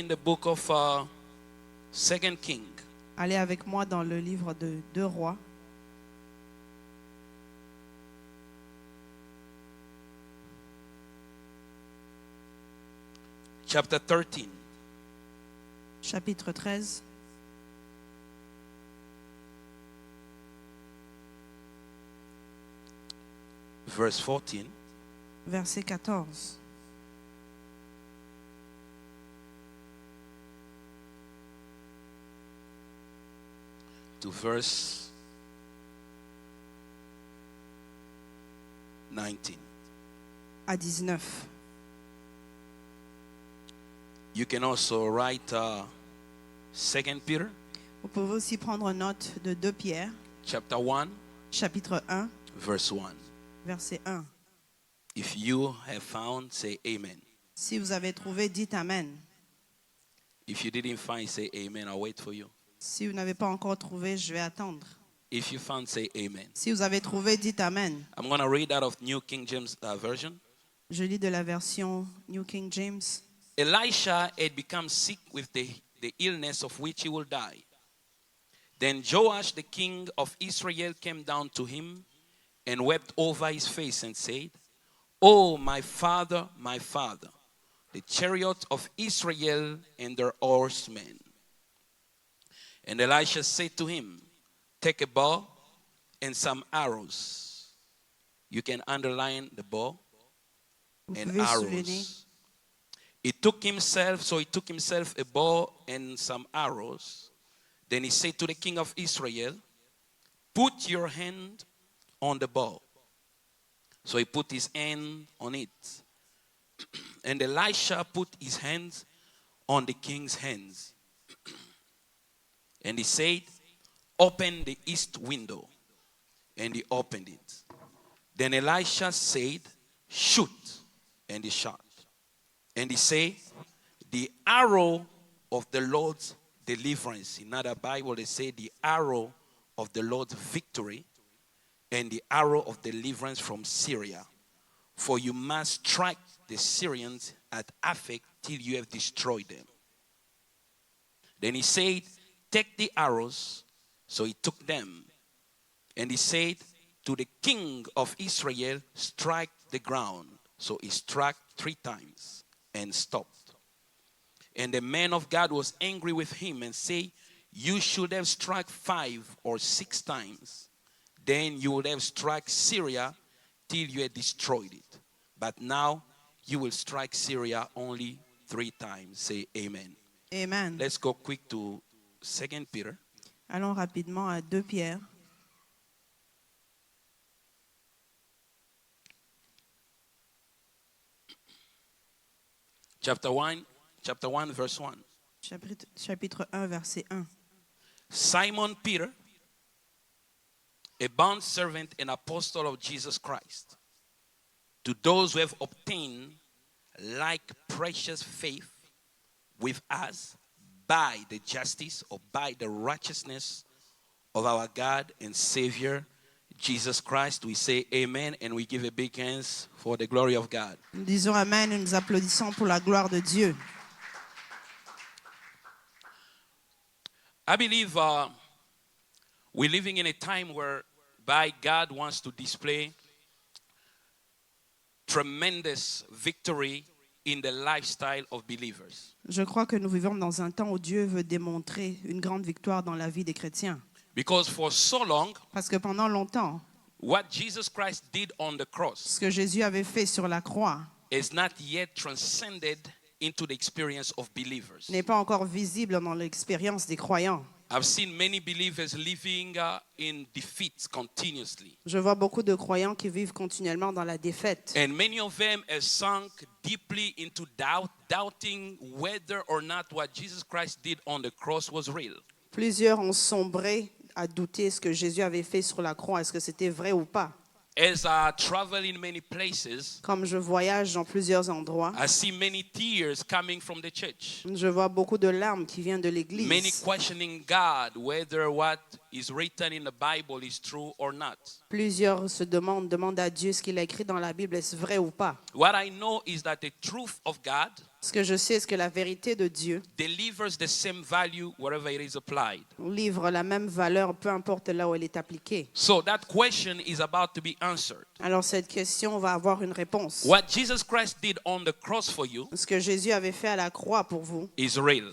in the book of 2 King. Allez avec moi dans le livre de 2 Rois. Chapter 13. Chapitre 13. Verse 14. Verset 14. To verse 19. À 19. You can also write 2 Peter Vous pouvez aussi prendre note de 2 Pierre, chapter 1 chapitre 1, verse 1. verset 1. If you have found, say amen. Si vous avez trouvé, dites Amen. If you didn't find, say amen. I'll wait for you. Si vous n'avez pas encore trouvé, je vais attendre. If you found, say amen. Si vous avez trouvé, dites Amen. I'm going to read out of New King James Version. Je lis de la version New King James. Elisha had become sick with the illness of which he will die. Then Joash, the king of Israel, came down to him and wept over his face and said, "Oh, my father, the chariot of Israel and their horsemen." And Elisha said to him, "Take a bow and some arrows." You can underline the bow Vous and pouvez souligner. arrows. He took himself a bow and some arrows. Then he said to the king of Israel, "Put your hand on the bow." So he put his hand on it. And Elisha put his hands on the king's hands. And he said, "Open the east window." And he opened it. Then Elisha said, "Shoot." And he shot. And he said, "The arrow of the Lord's deliverance." In another Bible, they say the arrow of the Lord's victory and the arrow of deliverance from Syria. For you must strike the Syrians at Aphek till you have destroyed them. Then he said, "Take the arrows." So he took them. And he said to the king of Israel, "Strike the ground." So he struck 3 times and stopped. And the man of God was angry with him and said, "You should have struck 5 or 6 times. Then you would have struck Syria till you had destroyed it. But now you will strike Syria only 3 times. Say amen. Amen. Let's go quick to 2 Peter. Allons rapidement à 2 Pierre. Chapter 1, verse 1. Chapitre 1, verset 1. Simon Peter, a bond servant and apostle of Jesus Christ, to those who have obtained like precious faith with us by the justice or by the righteousness of our God and Savior Jesus Christ, we say amen and we give a big hands for the glory of God. Nous disons Amen et nous applaudissons pour la gloire de Dieu. I believe we're living in a time whereby God wants to display tremendous victory in the lifestyle of believers. Je crois que nous vivons dans un temps où Dieu veut démontrer une grande victoire dans la vie des chrétiens. Because for so long, Parce que pendant longtemps, what Jesus Christ did on the cross ce que Jésus avait fait sur la croix is not yet transcended into the experience of believers. n'est pas encore visible dans l'expérience des croyants. I've seen many believers living in defeat continuously. Je vois beaucoup de croyants qui vivent continuellement dans la défaite. And many of them have sunk deeply into doubt, doubting whether or not what Jesus Christ did on the cross was real. Plusieurs ont sombré à douter ce que Jésus avait fait sur la croix. Est-ce que c'était vrai ou pas? As I travel in many places, Comme je voyage dans plusieurs endroits, I see many tears coming from the church. je vois beaucoup de larmes qui viennent de Many l'église. questioning God whether what is written in the Bible is true or not. Plusieurs se demandent à Dieu ce qu'il a écrit dans la Bible, est-ce vrai ou pas? What I know is that the truth of God Ce que je sais, c'est que la vérité de Dieu delivers the same value wherever it is applied. livre la même valeur, peu importe là où elle est appliquée. So that question is about to be answered. Alors cette question va avoir une réponse. What Jesus Christ did on the cross for you Ce que Jésus avait fait à la croix pour vous is real.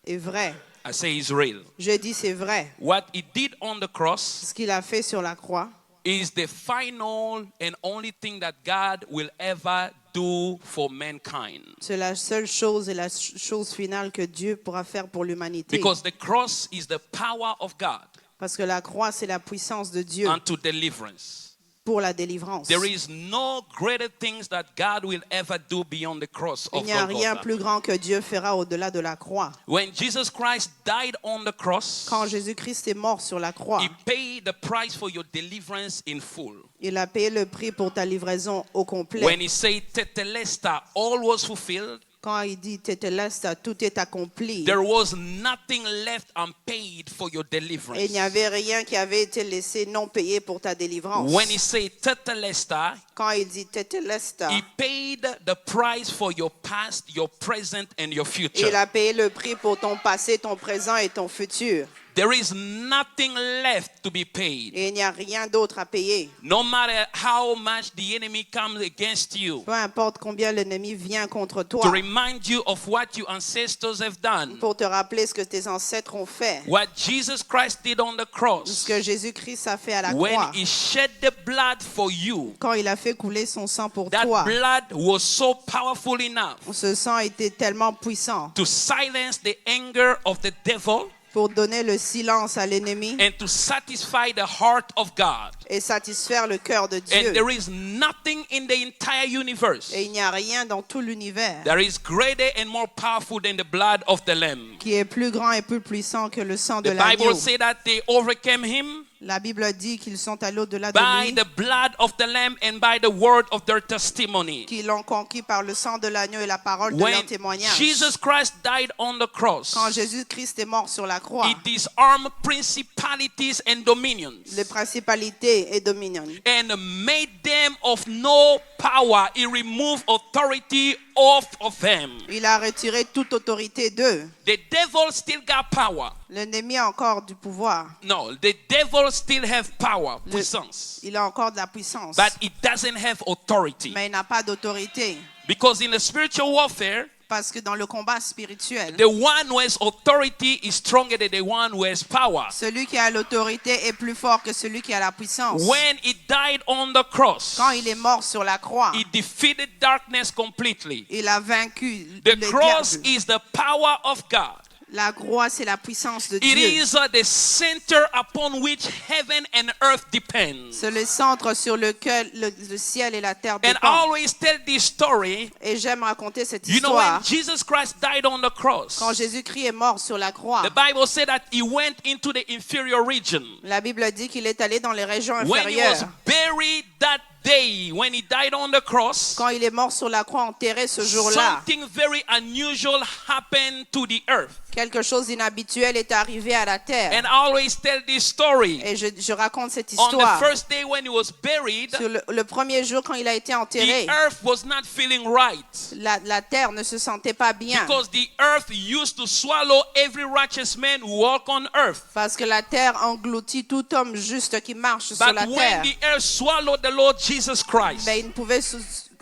est vrai. I say is real. Je dis c'est vrai. What he did on the cross Ce qu'il a fait sur la croix is the final and only thing that God will ever do for mankind. c'est la seule chose et la chose finale que Dieu pourra faire pour l'humanité. Because the cross is the power of God Parce que la croix, c'est la puissance de Dieu unto deliverance. pour la délivrance. There is no greater things that God will ever do beyond the cross Il of n'y a rien Golgotha. plus grand que Dieu fera au-delà de la croix. When Jesus Christ died on the cross, Quand Jésus-Christ est mort sur la croix, he paid the price for your deliverance in full. il a payé le prix pour ta livraison au complet. When he said tetelesta, all was fulfilled, Quand il dit Tetelesta, tout est accompli. there was nothing left unpaid for your Et deliverance. il n'y avait rien qui avait été laissé non payé pour ta délivrance. When he said tetelesta, Quand il dit Tetelesta, he paid the price for your past, your present, and your future. il a payé le prix pour ton passé, ton présent et ton futur. There is nothing left to be paid. Et il n'y a rien d'autre à payer. No matter how much the enemy comes against you Peu importe combien l'ennemi vient contre to toi, remind you of what your ancestors have done, pour te rappeler ce que tes ancêtres ont fait. what Jesus Christ did on the Ce cross, que Jésus-Christ a fait à la when croix. he shed the blood for you, Quand il a fait couler son sang pour that toi, blood was so powerful enough ce sang était tellement puissant to silence the anger of the devil pour donner le silence à l'ennemi and to satisfy the heart of God. et satisfaire le cœur de And Dieu. there is nothing in the entire universe Et il n'y a rien dans tout l'univers that is greater and more powerful than the blood of the Lamb. qui est plus grand et plus puissant que le sang de The Bible l'agneau. says that they overcame him La Bible dit qu'ils sont allés au-delà de by lui, the blood of the Lamb and by the word of their testimony. qu'ils l'ont conquis par le sang de l'agneau et la parole de When leur témoignage. Jesus Christ died on the cross, Quand Jésus-Christ est mort sur la croix, he disarmed principalities and dominions les principalités et dominions, and made them of no power. He removed authority off of them. il a retiré toute autorité d'eux. The devil still got power. L'ennemi a encore du pouvoir. No, the devil still have power, Le- puissance, Il a encore de la puissance, but it doesn't have authority. mais il n'a pas d'autorité. Because in the spiritual warfare, Parce que dans le combat spirituel, the one who has authority is stronger than the one who has power. celui qui a l'autorité est plus fort que celui qui a la puissance. When he died on the cross, Quand il est mort sur la croix, he defeated darkness completely. il a vaincu The les cross diables. is the power of God. La croix, c'est la puissance de It Dieu. is the center upon which heaven and earth depends. C'est le centre sur lequel le ciel et la terre And I dépendent. always tell this story. Et j'aime raconter cette You know, when histoire. Jesus Christ died on the cross, Quand Jésus-Christ est mort sur la croix, the Bible said that he went into the inferior region. la Bible dit qu'il est allé dans les régions When he was inférieures. buried that day, when he died on the cross, Quand il est mort sur la croix, enterré ce jour-là, something very unusual happened to the earth. quelque chose d'inhabituel est arrivé à la terre. And I always tell this story. Et je raconte cette On the histoire. first day when he was buried, Sur le premier jour, quand il a été enterré, the earth was not feeling right. la terre ne se sentait pas bien. Because the earth used to swallow every righteous man who walk on earth. Parce que la terre engloutit tout homme juste qui marche sur But la when terre. the earth swallowed the Lord Jesus Christ, Mais il ne pouvait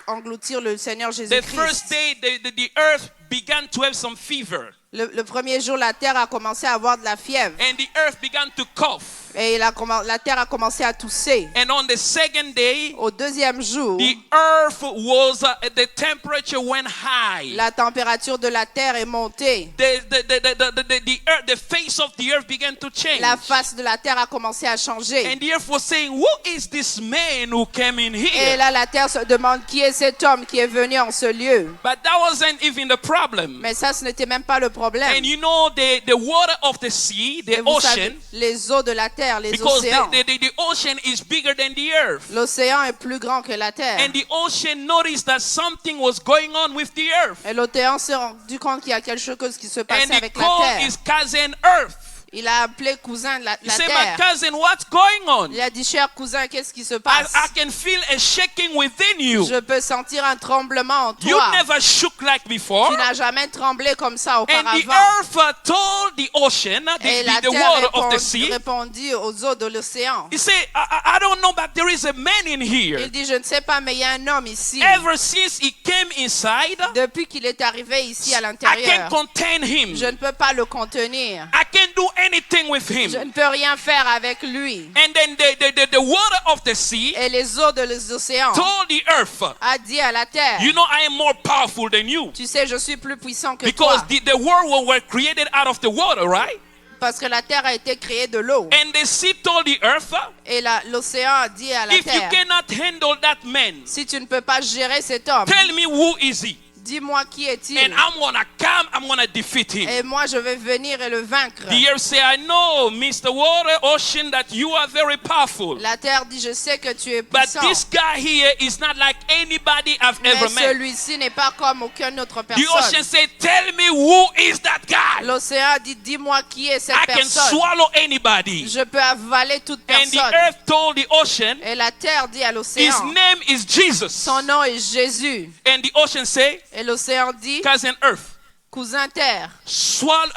engloutir le Seigneur the Jésus-Christ. first day the earth began to have some fever. Le premier jour, la terre a commencé à avoir de la fièvre. And the earth began to cough. Et la terre a commencé à tousser. And on the second day, Au deuxième jour, the earth was, the temperature went high. la température de la terre est montée. The face of the earth began to change. La face de la terre a commencé à changer. And the earth was saying, who is this man who came in Et here? là, la terre se demande qui est cet homme qui est venu en ce lieu. But that wasn't even the problem. Mais ça, ce n'était même pas le problème. And you know, the water of the sea, Et the vous ocean, savez, les eaux de la terre, les because océans. the ocean is bigger than the earth. L'océan est plus grand que la terre. And the ocean noticed that something was going on with the earth. Et l'océan s'est rendu compte qu'il y a quelque chose qui se And passait the avec la cold terre. is causing earth. Il a appelé cousin la He said, my terre. cousin, what's going on? Il a dit, cher cousin, qu'est-ce qui se I passe? can feel a shaking within you. Je peux sentir un tremblement en You toi. never shook like before. Tu n'as jamais tremblé comme ça And the auparavant. earth told the ocean, Et la the water of the terre sea. répondit aux eaux de l'océan. He said, I don't know, but there is a man in here. Il dit, je ne sais pas, mais il y a un homme ici. Ever since he came inside, Depuis qu'il est arrivé ici à I can't l'intérieur, contain him. je ne peux pas le contenir. I can't do anything with him. Je ne peux rien faire avec lui. And then the water of the sea Et les eaux de l'océan told the earth, a dit à la terre, you know, I am more powerful than you. tu sais, je suis plus puissant que Because toi. the world were created out of the water, right? Parce que la terre a été créée de l'eau. And the sea told the earth, Et l'océan a dit à la if you terre, cannot handle that man, si tu ne peux pas gérer cet homme, tell me who is he. dis-moi qui est-il. And I'm gonna come, I'm gonna defeat him. Et moi, je vais venir et le vaincre. The earth say, I know, Mr. Water Ocean, that you are very powerful. La terre dit, je sais que tu es But puissant. this guy here is not like anybody I've Mais ever met. celui-ci n'est pas comme aucune autre The personne. ocean say, tell me who is that guy. L'océan dit, dis-moi qui est cette I can personne. swallow anybody. Je peux avaler toute And the personne. earth told the ocean, Et la terre dit à his l'océan, name is Jesus. son nom est Jésus. And the ocean say, Et l'océan dit, cousin earth, cousin terre, swallow,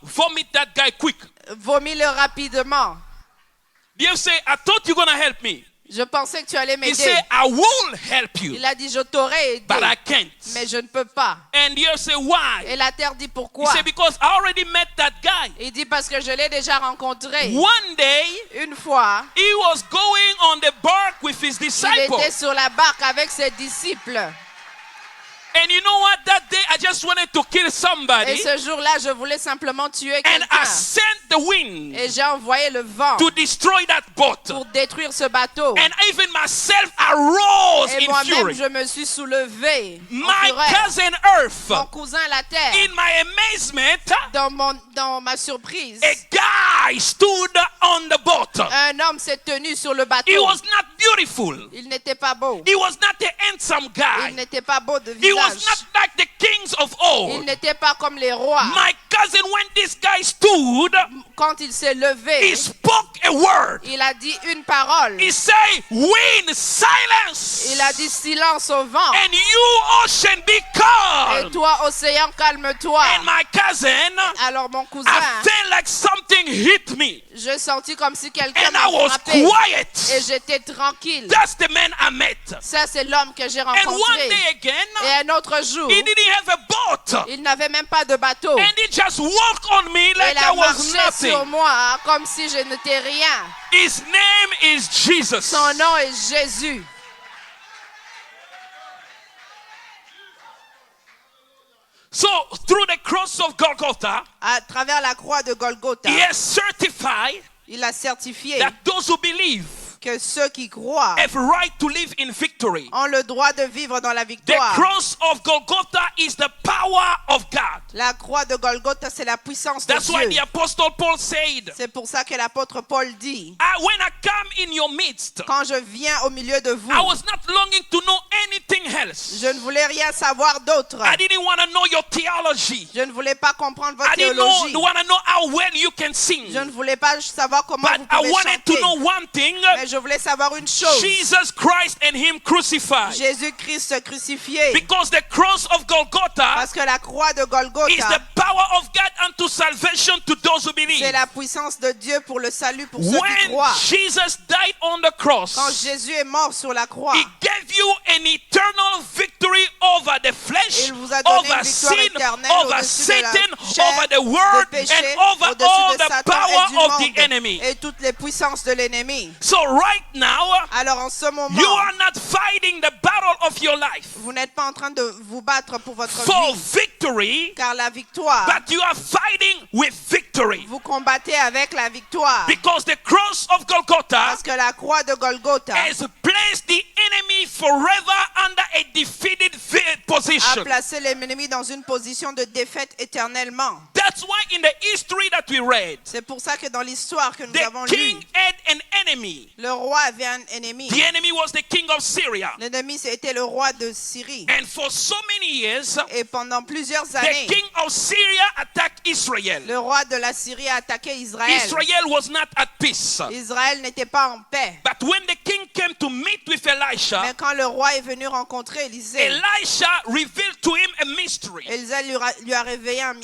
vomit that guy quick. vomis-le rapidement. The earth say, I thought you're gonna help me. Je pensais que tu allais He m'aider. say, I will help you, Il a dit, je t'aurais aidé, but I can't. mais je ne peux pas. And the earth say, why? Et la terre dit, He pourquoi? say, because I already met that guy. Il dit, parce que je l'ai déjà rencontré. One day, Une fois, he was going on the bark with his il disciples. était sur la barque avec ses disciples. And you know what? That day, I just wanted to kill Et somebody. ce jour-là, je voulais simplement tuer And I quelqu'un. sent the wind Et j'ai envoyé le vent to destroy that boat. pour détruire ce bateau. And even myself arose Et in moi-même, fury. je me suis soulevé en My fureur. cousin Earth, Mon cousin la terre, in my amazement, dans ma surprise, a guy stood on the boat. un homme s'est tenu sur le He bateau. was not beautiful. Il n'était pas beau. He was not a handsome Il guy. n'était pas beau de He was visage. not like the kings of Il old. n'était pas comme les rois. My cousin, when this guy stood, Quand il s'est he levé, spoke a word. il a dit une parole. He said, wind, silence. Il a dit silence au vent. And you, ocean, be Et calm. toi, océan, calme-toi. And my cousin, Alors mon cousin, I felt like something hit me. j'ai senti comme si quelqu'un And I m'a was frappé. Et quiet. j'étais tranquille. That's the man I met. Ça, c'est l'homme que j'ai And one rencontré. day again, Et un autre jour, he didn't have a boat. il n'avait même pas de bateau. And he just walked on me like Il I a was marché sur nothing. moi comme si je n'étais rien. His name is Jesus. Son nom est Jésus. So through the cross of Golgotha, À travers la croix de Golgotha, he has certified il a certifié that those who believe que ceux qui croient have right to live in victory. ont le droit de vivre dans la The victoire. cross of Golgotha is the power of God. La croix de Golgotha, c'est la puissance de That's why Dieu. the apostle Paul said, C'est pour ça que l'apôtre Paul dit, when I come in your midst, quand je viens au milieu de vous, I was not longing to know anything else. je ne voulais rien savoir d'autre. I didn't want to know your theology. Je ne voulais pas comprendre votre I didn't théologie. want to know how well you can sing. Je ne voulais pas savoir comment But vous I pouvez wanted to chanter. know one thing. Mais je voulais savoir une chose. Jesus Christ and him crucified. Jésus-Christ crucifié. Because the cross of Golgotha Parce que la croix de is the Golgotha, power of God unto salvation to those who believe. c'est la puissance de Dieu pour le salut pour ceux qui When croient. Jesus died on the cross, Quand Jésus est mort sur la croix, he gave you an eternal victory over the flesh, il vous a donné over une victoire sin, éternelle over au-dessus de la Satan, chair, over the des world, péchés, and over au-dessus all de the Satan et power du of monde, the enemy. et toutes les puissances de l'ennemi. So right now, Alors en ce moment, you are not fighting the battle of your life vous n'êtes pas en train de vous battre pour votre for vie, victory, car la victoire, but you are fighting with victory. vous combattez avec la victoire. Because the cross of Golgotha Parce que la croix de Golgotha has placed the enemy forever under a defeated a position. placé l'ennemi dans une position de défaite éternellement. That's why in the history that we read, C'est pour ça que dans l'histoire que nous avons the lue, king had an enemy. le roi avait un ennemi. The enemy was the king of Syria. L'ennemi, c'était le roi de Syrie. And for so many years, Et pendant plusieurs the années, king of Syria attacked Israel. le roi de la Syrie a attaqué Israël. Israel was not at peace. Israël n'était pas en paix. But when the king came to meet with Elisha, Mais quand le roi est venu rencontrer Élisée, Elisha revealed to him a mystery. Élisée lui a révélé un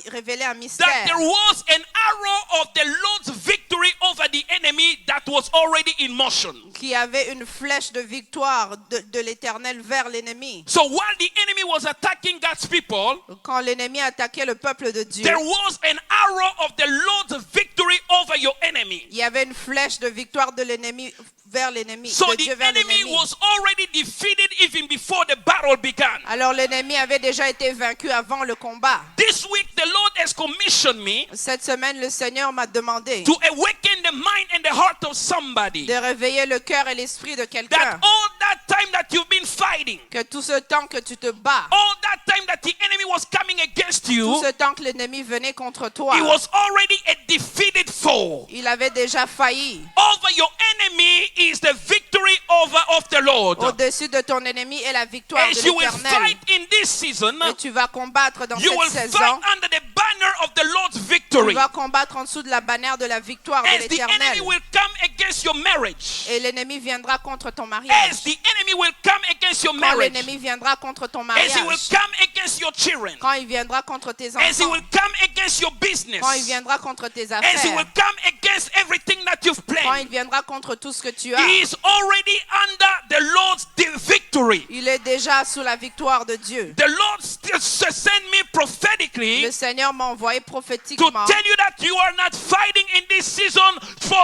That mystère. there was an arrow of the Lord's victory over the enemy that was already in motion. Qui avait une flèche de victoire de l'Éternel vers l'ennemi. So while the enemy was attacking God's people, Quand l'ennemi attaquait le peuple de Dieu, there was an arrow of the Lord's victory over your enemy. il y avait une flèche de victoire de l'ennemi vers l'ennemi, So de the Dieu vers enemy l'ennemi. was already defeated even before the battle began. Alors l'ennemi avait déjà été vaincu avant le combat. This week the Lord has commissioned me Cette semaine, le Seigneur m'a demandé to awaken the mind and the heart of somebody. de réveiller le cœur et l'esprit de That quelqu'un. all that time that you've been fighting, Que tout ce temps que tu te bats, all that time that the enemy was coming against tout you, ce temps que l'ennemi venait contre toi, he was already a defeated foe. il avait déjà failli. Over your enemy is the victory of the Lord. Au-dessus de ton ennemi est la victoire de As you will l'Éternel. fight in this season, Et tu vas combattre dans you will cette fight saison. under the banner of the Lord's Tu victory. vas combattre en dessous de la bannière de la victoire de As the enemy l'Éternel. will come against your marriage. Et l'ennemi viendra contre ton mariage. As the enemy will come against your Quand marriage. l'ennemi viendra contre ton As he will mariage. come against your children. Quand il viendra contre tes As he enfants. will come against your business. Quand il viendra contre tes As he will affaires. come against everything that you've Quand planned. il viendra contre tout ce que tu He as. is already under the Lord's victory. Il est déjà sous la victoire de Dieu. The Lord sent me prophetically Le Seigneur m'a envoyé to prophétiquement tell you that you are not fighting in this season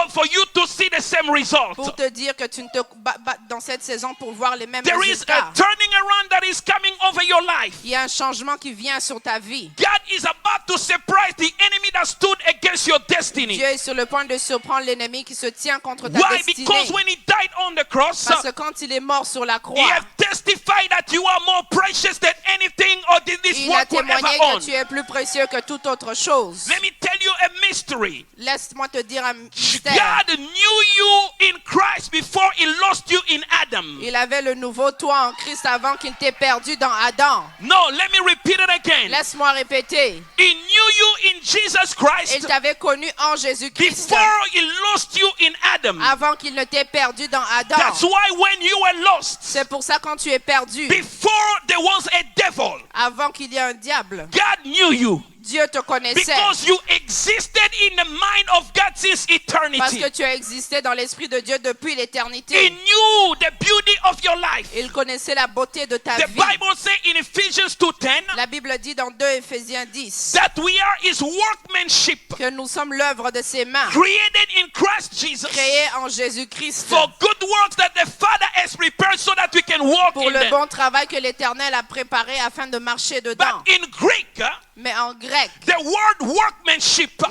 for you to see the same result. pour te dire que tu ne te bats dans cette saison pour voir les mêmes There is a résultats. turning around that is coming over your life. Il y a un changement qui vient sur ta vie. God is about to surprise the enemy that stood against your destiny. Dieu est sur le point de surprendre l'ennemi qui se tient contre ta Why? destinée. Because when he died on the cross, Parce que quand il est mort sur la he croix, has testified that you are more precious than anything or this il a world will ever témoigné own. que tu es plus précieux que toute autre chose. Let me tell you a mystery. Laisse-moi te dire un mystère. God knew you in Christ before he lost you in Adam. Il avait le nouveau toi en Christ avant qu'il t'ait perdu dans Adam. No, let me repeat it again. Laisse-moi répéter. He knew you in Jesus Il Christ t'avait connu en Jésus-Christ before he lost you in Adam. avant qu'il ne t'ait perdu dans Adam. That's why when you were lost, C'est pour ça quand tu es perdu, before there was a devil, avant qu'il y ait un diable, God knew you Dieu te connaissait. because you existed in the mind of God since Parce eternity. que tu as existé dans l'esprit de Dieu depuis He l'éternité. knew the beauty of your life. Il connaissait la beauté de ta The vie. Bible says in Ephesians 2:10 La Bible dit dans 2 Éphésiens 10 that we are his workmanship, que nous sommes l'œuvre de ses mains, created in Christ Jesus créée en Jésus-Christ for good works that the Father has prepared so that we can walk pour in le them. bon travail que l'Éternel a préparé afin de marcher dedans. But in Greek, Mais en grec, the word workmanship,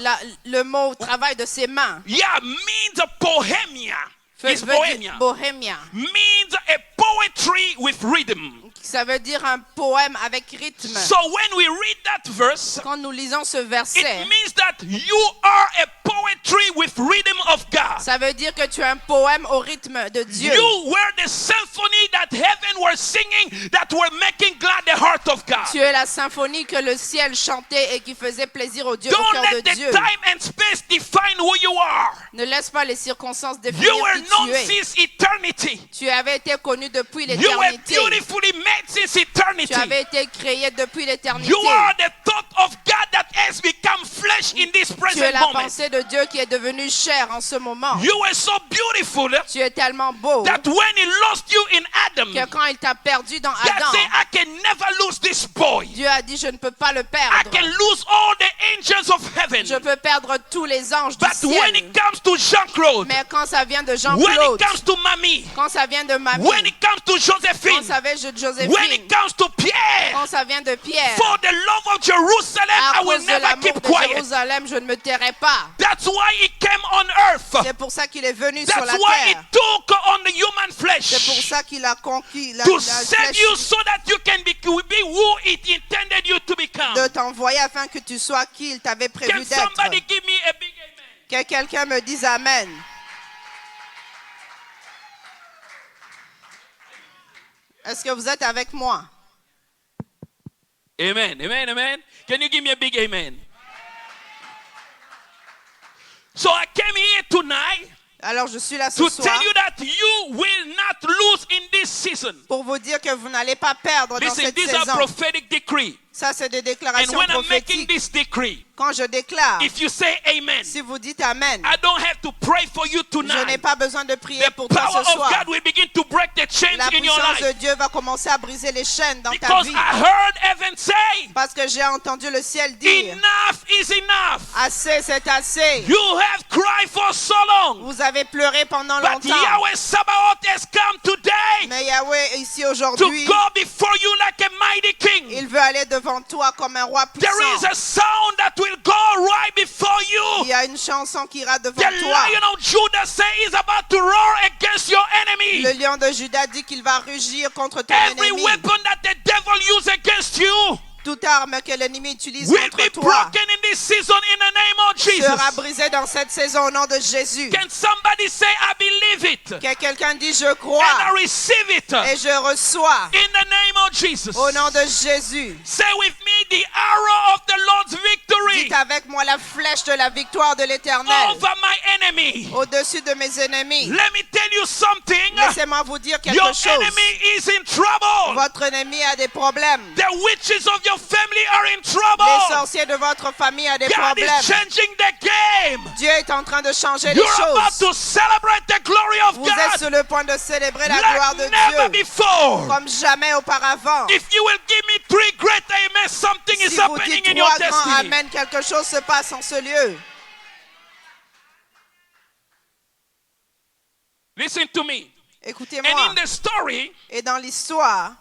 le mot travail de ses mains yeah, means bohemia. It's veut bohemia. dire bohémia. Means a poetry with rhythm. Ça veut dire un poème avec rythme. So when we read that verse, Quand nous lisons ce it verset, means that you are a poetry with rhythm of God. ça veut dire que tu es un poème au rythme de Dieu. You were the symphony that heaven were singing that were making glad the heart of God. Tu es la symphonie que le ciel chantait et qui faisait plaisir au Dieu, au Don't cœur let de the Dieu. time and space define who you are. Ne laisse pas les circonstances définir You were qui known tu es. since eternity. Tu avais été connu depuis You were l'éternité. beautifully made since eternity. Tu avais été créé depuis l'éternité. You are the thought of God that has become flesh in this Tu es present la moment. pensée de Dieu qui est devenue chair en ce moment. You were so beautiful Tu es tellement beau that when he lost you in Adam, que quand il t'a perdu dans God Adam, said, I can never lose this boy. Dieu a dit, je ne peux pas le I perdre. can lose all the angels of heaven. Je peux perdre tous les anges du But when ciel. it comes to Jean-Claude, Mais quand ça vient de when it Jean-Claude, comes to Mamie, quand ça vient de Mamie, when it comes to quand Josephine, ça vient de when Joséphine, it comes to Pierre, quand ça vient de Pierre, for the love of Jerusalem, à I will cause never l'amour keep de quiet. Jérusalem, je ne me tairai pas. That's why he came on earth. C'est pour ça qu'il est venu sur That's la why he terre. took on the human C'est pour flesh. ça qu'il a conquis la To save flèche you so that you can be who it intended you to become. de t'envoyer afin que tu sois qui il t'avait prévu Can d'être. somebody give me a big amen? Que quelqu'un me dise Amen. Est-ce que vous êtes avec moi? Amen, amen, amen. Can you give me a big amen? So I came here tonight Alors je suis là ce to soir tell you that you will not lose in this season. pour vous dire que vous n'allez pas perdre dans Listen, cette these are saison. prophetic decree. Ça, c'est des And déclarations when I'm making prophétiques. this decree, Quand je déclare, if you say amen, si vous dites Amen, I don't have to pray for you je n'ai tonight. pas besoin de prier The pour toi power ce of soir. God will begin to break the chains La in your puissance de life. Dieu va commencer à briser les chaînes dans ta Because vie. I heard heaven say, Parce que j'ai entendu le ciel dire, enough is enough. assez, c'est assez. You have cried for so long. Vous avez pleuré pendant But longtemps. Yahweh Sabaoth has come today Mais Yahweh, ici to aujourd'hui, go before you like a mighty king. il veut aller devant toi comme un roi There is puissant. a sound that will go right before Il you. y a une chanson qui ira devant The toi. Lion of Judah say is about to roar against your enemy. Le lion de Juda dit qu'il va rugir contre ton Every ennemi. weapon that the devil uses against you Toute arme que l'ennemi utilise will contre be toi broken in this season in the name of sera Jesus. brisée dans cette saison au nom de Jésus. Can somebody say, I believe it Que quelqu'un dise je and I crois receive it et je reçois in the name of Jesus? au nom de Jésus. Say with me the arrow of the Lord's victory Dites avec moi la flèche de la victoire de l'Éternel over my enemy. au-dessus de mes ennemis. Let me tell you something. Laissez-moi vous dire quelque Your chose. enemy is in trouble. Votre ennemi a des problèmes. The witches of your family are in Les trouble. sorciers de votre famille ont des God problèmes. is changing the game. Dieu est en train de changer les You're about choses. to celebrate the glory of Vous êtes God sur le point de célébrer la gloire like de never Dieu before. comme jamais auparavant. If you will give me 3 great amen, something Si is vous happening dites in your trois grands destiny. Amen, quelque chose se passe en ce lieu. Listen to me. And Écoutez-moi. in the story, Et dans l'histoire,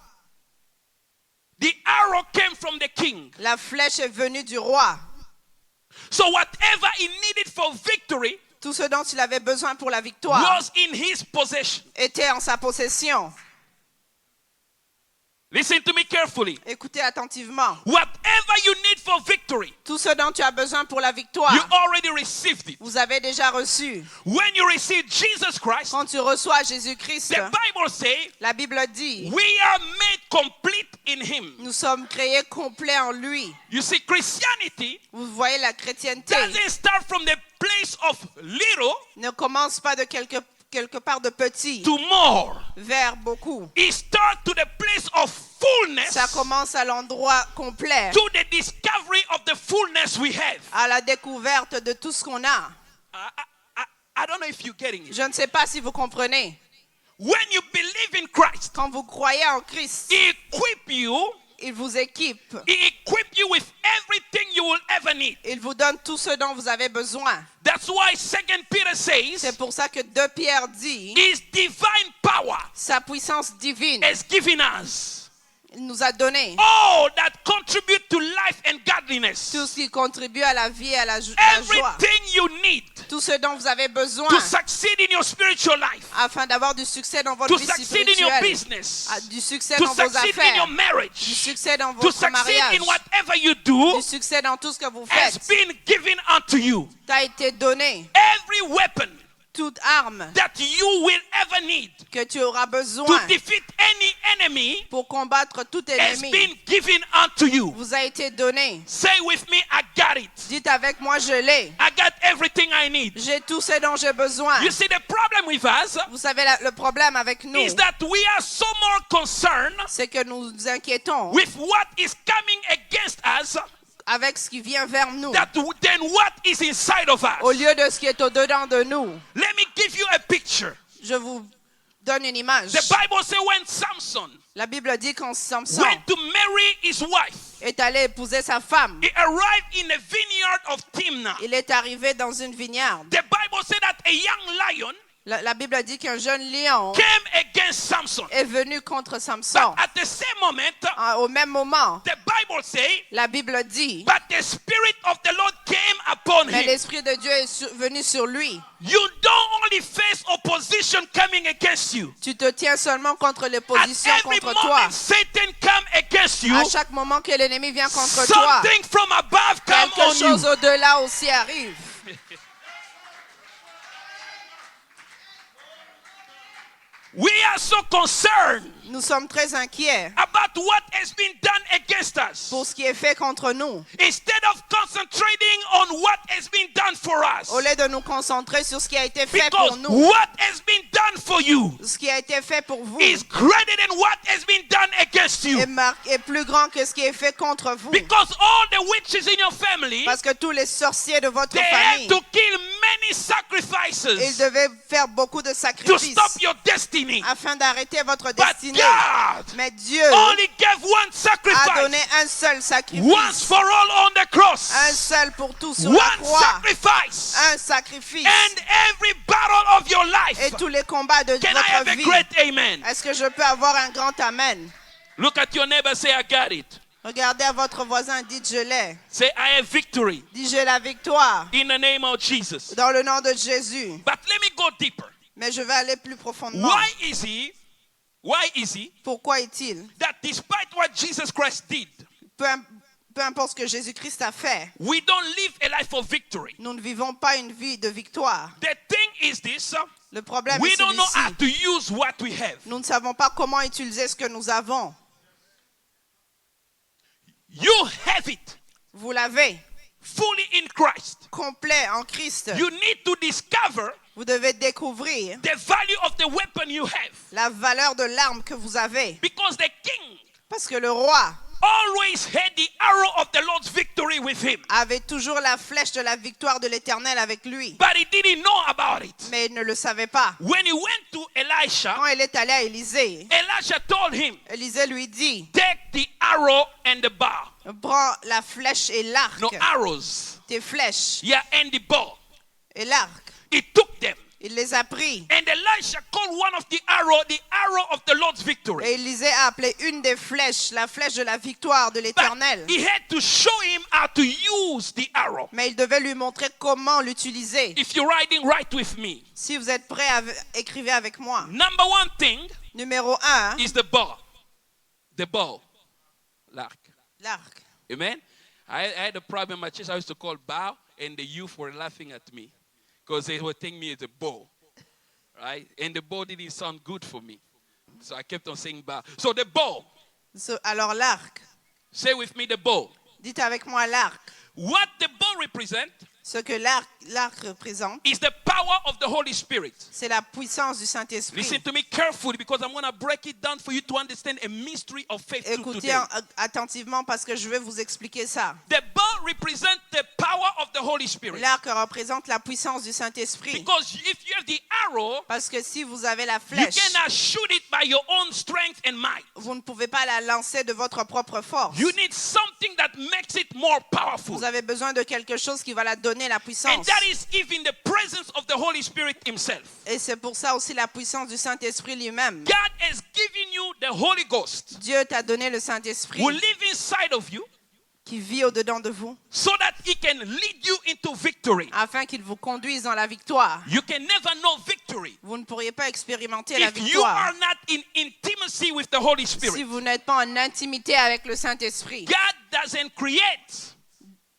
the arrow came from the king. la flèche est venue du roi. So whatever he needed for victory Tout ce dont il avait besoin pour la victoire was in his possession. était en sa possession. Listen to me carefully. Écoutez attentivement. Whatever you need for victory, Tout ce dont tu as besoin pour la victoire, you already received it. vous avez déjà reçu. When you receive Jesus Christ, Quand tu reçois Jésus-Christ, the Bible says la Bible dit, we are made complete in him. nous sommes créés complets en lui. You see, Christianity Vous voyez, la chrétienté doesn't start from the place of little ne commence pas de quelque part de petit to more. vers beaucoup. It starts to the place of fullness, Ça commence à l'endroit complet, to the discovery of the fullness we have. à la découverte de tout ce qu'on a. I don't know if you're getting it. Je ne sais pas si vous comprenez. When you believe in Christ, Quand vous croyez en Christ, He equip you. il vous équipe. He equip you with everything you will ever need. Il vous donne tout ce dont vous avez besoin. That's why 2 Peter says C'est pour ça que 2 Pierre dit, His divine power sa puissance divine, has given us il nous a donné all that contribute to life and godliness. tout ce qui contribue à la vie et à la joie. Everything you need Tout ce dont vous avez besoin to succeed in your spiritual life, afin d'avoir du succès dans votre to vie succeed in your spirituelle, business, du succès to dans vos succeed in your affaires, du marriage, succès dans to votre succeed mariage, in whatever you do, du succès dans tout ce que vous has faites, been given unto you. t'a été donné. Every weapon Toute arme that you will ever need que tu auras to besoin defeat any enemy pour combattre tout has ennemi been given unto you. vous a été donné. Say with me, I got it. Dites avec moi, je l'ai. I got everything I need. J'ai tout ce dont j'ai besoin. You see, the problem with us Vous savez, le problème avec nous, is that we are so more concerned c'est que nous nous inquiétons with what is coming against us avec ce qui vient vers nous, than what is inside of au us. lieu de ce qui est au-dedans de nous. Let me give you a picture. Je vous donne une image. The Bible says when Samson La Bible dit quand Samson went to marry his wife, est allé épouser sa femme, he arrived in a vineyard of Timnah. il est arrivé dans une vineyarde. The Bible said that a young lion La Bible dit qu'un jeune lion came against Samson. est venu contre Samson. But at the same moment, Au même moment, the Bible Bible says, La Bible dit, but the Spirit of the Lord came upon mais him. l'Esprit de Dieu est venu sur lui. You don't only face opposition coming against you. Tu te tiens seulement contre At l'opposition every contre toi. moment Satan come against you, À chaque moment que l'ennemi vient contre toi, something from above come quelque on chose you. au-delà aussi arrive. We are so concerned Nous sommes très inquiets about what has been done against us. pour ce qui est fait contre nous. Instead of concentrating on what has been done for us. Au lieu de nous concentrer sur ce qui a été fait pour Because nous, what has been done for you ce qui a été fait pour vous is greater than what has been done against you. est plus grand que ce qui est fait contre vous. Because all the witches in your family, Parce que tous les sorciers de votre they had famille, to kill many ils sacrifices devaient faire beaucoup de to sacrifices stop your destiny. afin d'arrêter votre But destinée. God Mais Dieu only gave one a donné sacrifice, un seul once sacrifice, for all on the cross. un seul pour tous sur la One croix, sacrifice. un sacrifice. And every battle of your Et life. tous les combats de Can I have votre a vie. great amen? Est-ce que je peux avoir un grand amen? Look at your neighbor, say, I got it. Regardez à votre voisin, dites je l'ai. Say, I have victory Dites j'ai la victoire in the name of Jesus. dans le nom de Jésus. But let me go deeper. Mais je vais aller plus profondément. Why is he Pourquoi est-il? that despite what Jesus Christ did, Peu importe ce que Jésus-Christ a fait, we don't live a life of victory? nous ne vivons pas une vie de victoire. The thing is this, Le problème we est don't know how celui-ci. to use what we have. Nous ne savons pas comment utiliser ce que nous avons. You have it Vous l'avez, fully in Christ. complet en Christ. You need to discover Vous devez découvrir the value of the weapon you have. la valeur de l'arme que vous avez. Because the king Parce que le roi always had the arrow of the Lord's victory with him. avait toujours la flèche de la victoire de l'Éternel avec lui. But he didn't know about it. Mais il ne le savait pas. When he went to Elisha, Quand il est allé à Élisée, Elisha told him, Élisée lui dit, take the arrow and the bow. prends la flèche et l'arc. No arrows. Tes flèches Yeah, and the bow. et l'arc. He took them. Il les a pris. And Elisha called one of the arrow of the Lord's victory. Et Élisée a appelé une des flèches, la flèche de la victoire de But l'Éternel. he had to show him how to use the arrow. Mais il devait lui montrer comment l'utiliser. If you're riding right with me, Si vous êtes prêts, écrivez avec moi. number one thing Numéro 1, is the bow. The bow. L'arc. l'arc. Amen. I had a problem in my church I used to call bow, and the youth were laughing at me because they were taking me as a bow. Right? And the bow didn't sound good for me. So I kept on saying bow. So the bow. Alors l'arc. Say with me the bow. Dites avec moi l'arc. What the bow represents Ce que l'arc représente, is the power of the Holy Spirit. c'est la puissance du Saint-Esprit. Listen to me carefully because I'm going to break it down for you to understand a mystery of faith Écoutez today. attentivement parce que je vais vous expliquer ça. The bow represents the power of the Holy Spirit. L'arc représente la puissance du Saint-Esprit. Because if you have the arrow, Parce que si vous avez la you flèche, cannot shoot it by your own strength and might. vous ne pouvez pas la lancer de votre propre force. You need something that makes it more powerful. Vous avez besoin de quelque chose qui va la donner la And puissance. that is even the presence of the Holy Spirit himself. Et c'est pour ça aussi la puissance du Saint-Esprit lui-même. God has given you the Holy Ghost Dieu t'a donné le Saint-Esprit who live inside of you qui vit au-dedans de vous so that he can lead you into victory. afin qu'il vous conduise dans la victoire. You can never know victory Vous ne pourriez pas expérimenter la if you victoire are not in intimacy with the Holy si Spirit. vous n'êtes pas en intimité avec le Saint-Esprit. God doesn't create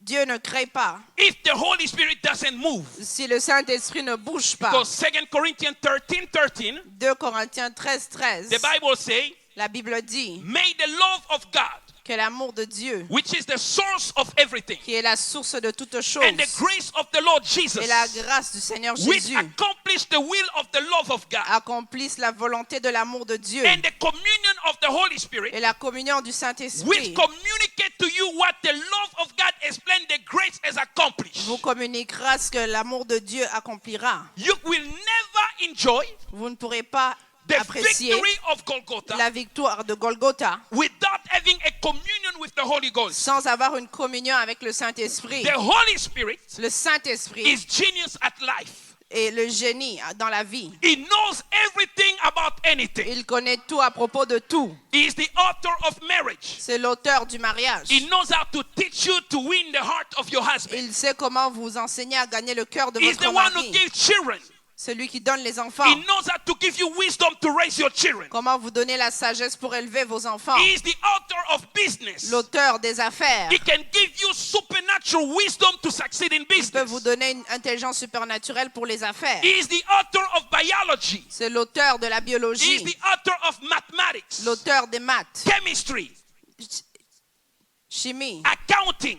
Dieu ne crée pas if the Holy Spirit doesn't move. si le Saint-Esprit ne bouge pas. Because 2 Corinthians 13:13, 2 Corinthiens 13, the Bible says, la Bible dit may the love of God, que l'amour de Dieu, which is the source of everything, qui est la source de toutes choses, and the grace of the Lord Jesus, et la grâce du Seigneur which Jésus, accomplish the will of the love of God, accomplissent la volonté de l'amour de Dieu and the communion of the Holy Spirit, et la communion du which Saint-Esprit communicate to you what the love of God explained the grace has accomplished. vous communiquera ce que l'amour de Dieu accomplira. You will never enjoy Vous ne pourrez pas the apprécier victory of Golgotha la victoire de Golgotha without having a communion with the Holy Ghost. sans avoir une communion avec le Saint-Esprit. The Holy Spirit Le Saint-Esprit is genius at life. Et le génie dans la vie, He knows everything about anything. il connaît tout à propos de tout. He is the author of marriage. C'est l'auteur du mariage. He knows how to teach you to win the heart of your husband. Il sait comment vous enseigner à gagner le cœur de He's the votre one who mari. gives children. Celui qui donne les enfants. He knows how to give you wisdom to raise your children. Comment vous donner la sagesse pour élever vos enfants. He is the author of business. L'auteur des affaires. He can give you supernatural wisdom to succeed in Il peut vous business. donner une intelligence supernaturelle pour les affaires. He is the author of biology. C'est l'auteur de la He is biologie. the author of mathematics, L'auteur des maths. chemistry, Chimie. accounting,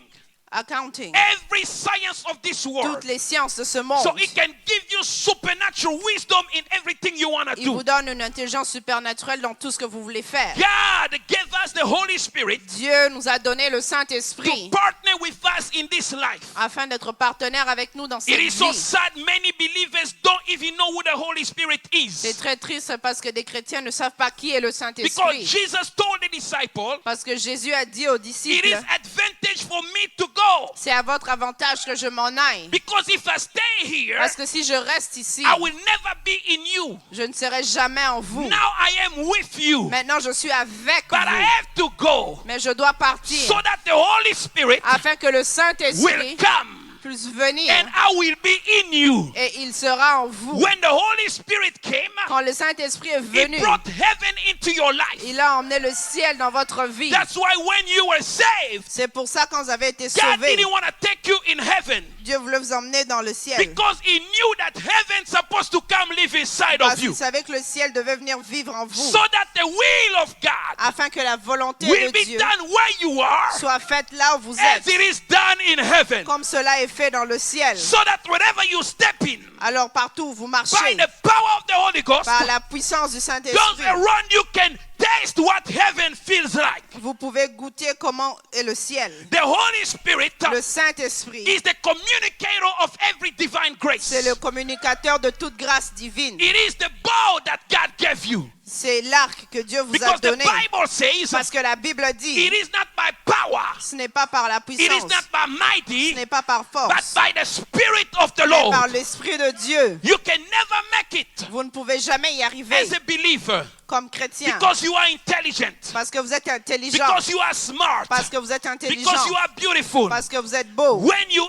Accounting. every science of this world. Toutes les sciences de ce So monde. he can give you supernatural wisdom in everything you want to Il vous do. donne une intelligence supernaturelle dans tout ce que vous voulez faire. God gave us the Holy Spirit Dieu nous a donné le to Saint-Esprit partner with us in this life. afin d'être partenaire avec nous dans cette It is so vie. sad many believers don't even know who the Holy Spirit C'est is. très triste parce que des chrétiens ne savent pas qui est le Because Saint-Esprit. Jesus told the disciple, Parce que Jésus a dit aux it is disciples, advantage for me to go. c'est à votre avantage que je m'en aille. Because if I stay here, Parce que si je reste ici, I will never be in you. je ne serai jamais en vous. Now I am with you. Maintenant, je suis avec But I vous. have to go Mais je dois partir so that the Holy Spirit afin que le will Saint-Esprit come puisse venir and I will be in you. et il sera en vous. When the Holy Spirit came, Quand le Saint-Esprit est He venu, brought heaven into your life. il a emmené le ciel dans votre vie. That's why when you were saved, C'est pour ça quand vous avez été God sauvés, didn't want to take you in heaven Dieu voulait vous emmener dans le ciel. because He knew that heaven's supposed to come live inside Parce of qu'il you, savait que le ciel devait venir vivre en vous. so that the will of God Afin que la volonté will de be Dieu done where you are soit faite là où vous as êtes. it is done in heaven, Comme cela est fait dans le ciel. so that wherever you step in, Alors partout où vous by marchez, the power of the Holy Ghost, par la puissance du those Saint-Esprit, around you can taste what heaven feels like. vous pouvez goûter comment est le ciel. The Holy Spirit Le Saint-Esprit, is the communicator of every divine grace. c'est le communicateur de toute grâce divine. It is the bow that God gave you. C'est l'arc que Dieu vous a Because the donné. Bible says Parce que la Bible it dit, is not by power, ce n'est pas par la it is puissance, not by ce mighty, n'est pas par but force, by the Spirit of the mais par Lord. l'Esprit de Dieu. You can never make it Vous ne pouvez jamais y arriver as a believer comme chrétien. because you are intelligent, Parce que vous êtes intelligent. because you are smart, Parce que vous êtes because intelligent. you are beautiful. Parce que vous êtes beau. When you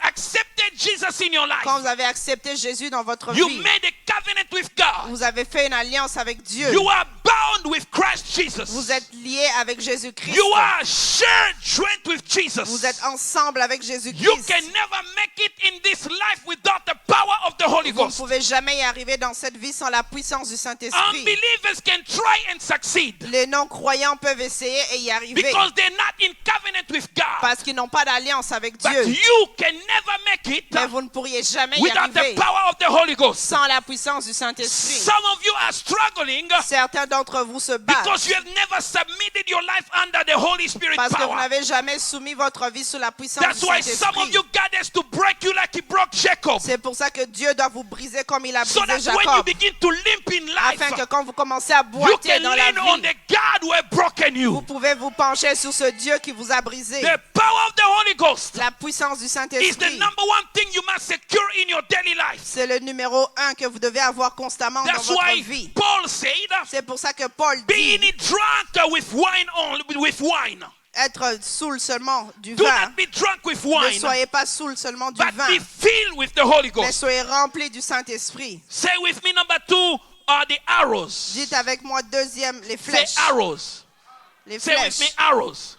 accepted Jesus in your Quand life, vous avez accepté Jésus dans votre you vie, made a covenant with God. vous avez fait une alliance avec Dieu. You are bound with Christ Jesus. Vous êtes lié avec Jésus-Christ. You are shared joint with Jesus. Vous êtes ensemble avec You Jésus-Christ. can never make it in this life without the power of the Holy Vous ne Ghost. pouvez jamais y arriver dans cette vie sans la puissance du Saint-Esprit. Unbelievers can try and succeed Les non-croyants peuvent essayer et y arriver because they're not in covenant with God. parce qu'ils n'ont pas d'alliance avec But Dieu. you can never make it Mais vous ne pourriez jamais y without the arriver power of the Holy Ghost. sans la puissance du Saint-Esprit. Some of you are struggling Certains d'entre vous se battent because you have never submitted your life under the Holy Spirit parce que vous power. n'avez jamais soumis votre vie sous la puissance That's du why some of Saint-Esprit. you God has to break you like He broke Jacob, C'est pour ça que Dieu doit vous briser comme il a so brisé that when you Jacob. begin to limp in Afin life, que quand vous commencez à you boiter can dans la lean on vie, the God who has broken vous you. pouvez vous pencher sur ce Dieu qui vous a brisé. The power of the Holy Ghost La puissance du is the Saint-Esprit, number one thing you must secure in your daily life. c'est le numéro 1 que vous devez avoir constamment dans That's votre why vie. Paul said, C'est pour ça que Paul being dit drunk with wine only, with wine. être saoul seulement du Do vin. not be drunk with Ne wine, soyez pas saoul seulement du but vin, be filled with the Holy mais Ghost. soyez remplis du Saint-Esprit. Say with me, number 2 are the arrows. Dites avec moi deuxième, les Say flèches. arrows. Les Say with me, flèches. arrows.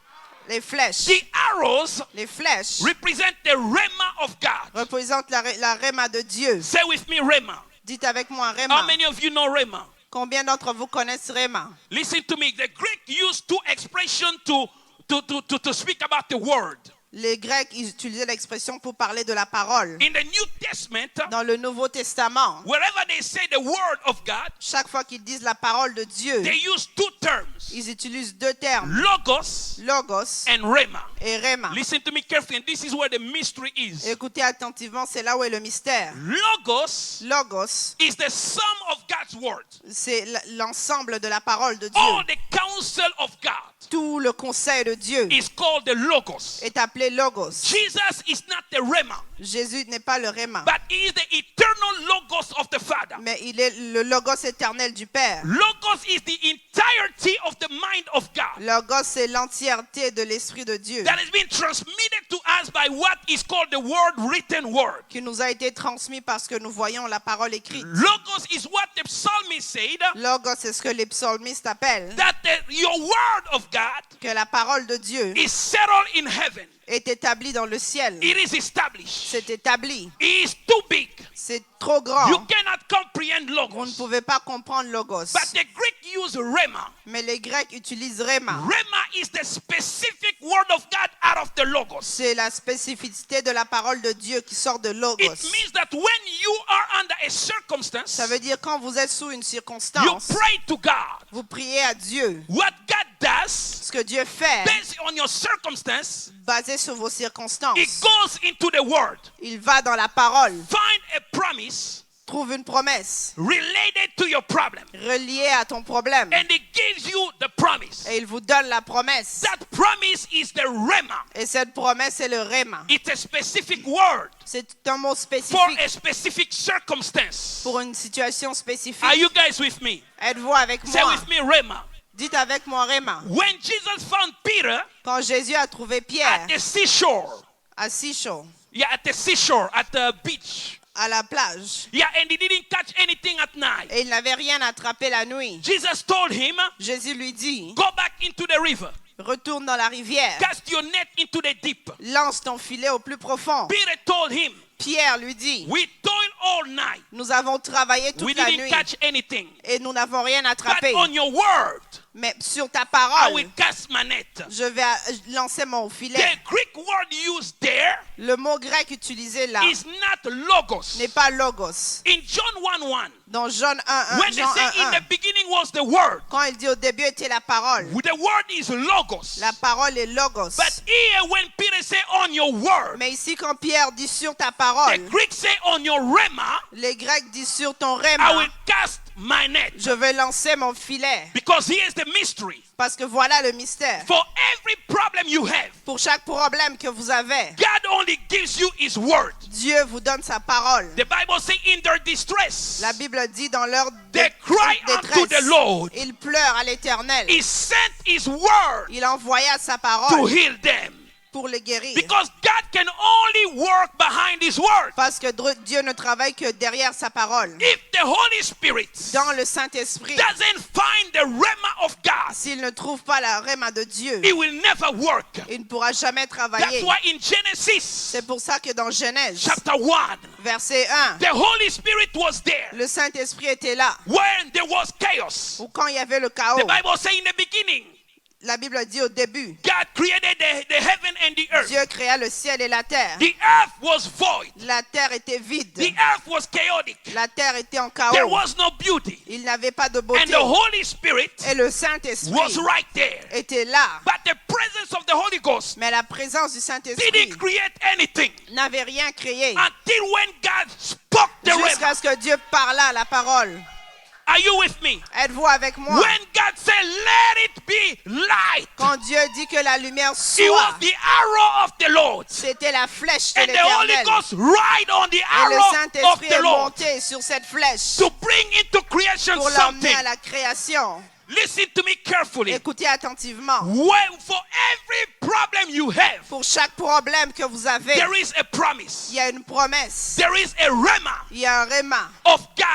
Les flèches. The arrows Les flèches represent the rhema of God. représentent la réma de Dieu. Say with me, rhema. Dites avec moi How réma. many of you know rhema? Combien d'entre vous connaissent réma? Listen to me. The Greek used two expressions to speak about the word. Les Grecs ils utilisaient l'expression pour parler de la parole. In the New Testament, Dans le Nouveau Testament, wherever they say the word of God, chaque fois qu'ils disent la parole de Dieu, they use two terms, ils utilisent deux termes, logos logos and rhema. et réma. Listen to me carefully, and this is where the mystery is. Écoutez attentivement, c'est là où est le mystère. Logos Logos, is the sum of God's word. C'est l'ensemble de la parole de Dieu. All the counsel of God Tout le conseil de Dieu is called the Logos. est appelé Logos. Jesus is not the Rhema, Jésus n'est pas le Réma, but he is the eternal Logos of the Father. mais il est le Logos éternel du Père. Logos is the entirety of the mind of God Logos, c'est l'entièreté de l'Esprit de Dieu that has been transmitted to us by what is called the word, written word. qui nous a été transmis parce que nous voyons la parole écrite. Logos is what the psalmist said, Logos, c'est ce que les psalmistes appellent, that your word of God que la parole de Dieu is settled in heaven. est établie dans le ciel. It is established. C'est établi. It is too big. C'est trop grand. You cannot comprehend Vous ne Logos. pouvez pas comprendre Logos. But the Greek use Rhema. Mais les Grecs utilisent Réma. Rhema is the specific word of God out of the Logos. C'est la spécificité de la parole de Dieu qui sort de It Logos. means that when you are under a circumstance, Ça veut dire quand vous êtes sous une you circonstance, pray to God. vous priez à Dieu. What God does, Ce que Dieu fait, based on your circumstance, basé sur vos circonstances, it goes into the word. il va dans la parole, Find a promise trouve une promesse related to your problem, reliée à ton problème and it gives you the promise. et il vous donne la promesse. That promise is the Rhema. Et cette promesse est le Réma. It's a specific word C'est un mot for spécifique a specific circumstance. pour une situation spécifique. Are you guys with me? Êtes-vous avec Say moi? with me, Rhema. Dites avec moi Réma. When Jesus found Peter Quand Jésus a trouvé Pierre at the seashore, à Sichon, at the seashore, at the beach, à la plage, and he didn't catch anything at night, et il n'avait rien attrapé la nuit, Jesus told him, Jésus lui dit, go back into the river, retourne dans la rivière, cast your net into the deep. lance ton filet au plus profond. Peter told him, Pierre lui dit, we toiled all night, nous avons travaillé we toute la didn't nuit catch anything, et nous n'avons rien but attrapé. on your word, Mais sur ta I parole, will cast my net. je vais lancer mon filet. The Greek word used there Le mot grec utilisé là is not logos. n'est pas logos. In John 1:1, Dans Jean 1:1, when they Jean say in 1:1, the beginning was the word, quand il dit au début était la parole, the word is logos. la parole est logos. But here when Peter say on your word, Mais ici, quand Pierre dit sur ta the parole, Greek say on your rhema, les Grecs disent sur ton I réma, will cast my net. je vais lancer mon filet. Because here's the mystery. Parce que voilà le mystère. For every problem you have, Pour chaque problème que vous avez, God only gives you his word. Dieu vous donne sa parole. The Bible says in their distress, La Bible dit dans leur they cry unto the détresse, Lord. ils pleurent à l'Éternel. He sent his word Il envoya sa to parole heal them. pour les guérir. Because God can only work behind his word. Parce que Dieu ne travaille que derrière sa parole. If the Holy Spirit Dans le Saint-Esprit, doesn't find the rhema of God, s'il ne trouve pas la réma de Dieu, it will never work. il ne pourra jamais That's travailler. why in Genesis C'est pour ça que dans Genèse, chapter 1, verset 1, the Holy Spirit was there le Saint-Esprit était là. when there was chaos. Ou quand il y avait le chaos, The Bible says in the beginning, la Bible dit au début, God created the heaven and the earth. Dieu créa le ciel et la terre. The earth was void. La terre était vide. The earth was chaotic. La terre était en There chaos. was no beauty. Il n'avait pas de And beauté. the Holy Spirit Et le was Saint-Esprit right there. était là. But the presence of the Holy Ghost Mais la présence du Saint-Esprit didn't create anything n'avait rien créé until when God spoke the jusqu'à rhema. ce que Dieu parla la parole. Are you with me? Êtes-vous avec moi? When God said, let it be light, Quand Dieu dit que la lumière it was soit, the arrow of the Lord. c'était la flèche de And the Holy l'Éternel. Ghost ride on the Et le arrow of Saint-Esprit the est Lord monté sur cette flèche to bring into creation pour l'emmener something. à la création. Listen to me carefully. Écoutez attentivement. When for every problem you have, Pour chaque problème que vous avez, there is a promise. il y a une promesse. There is a rhema Il y a un réma of God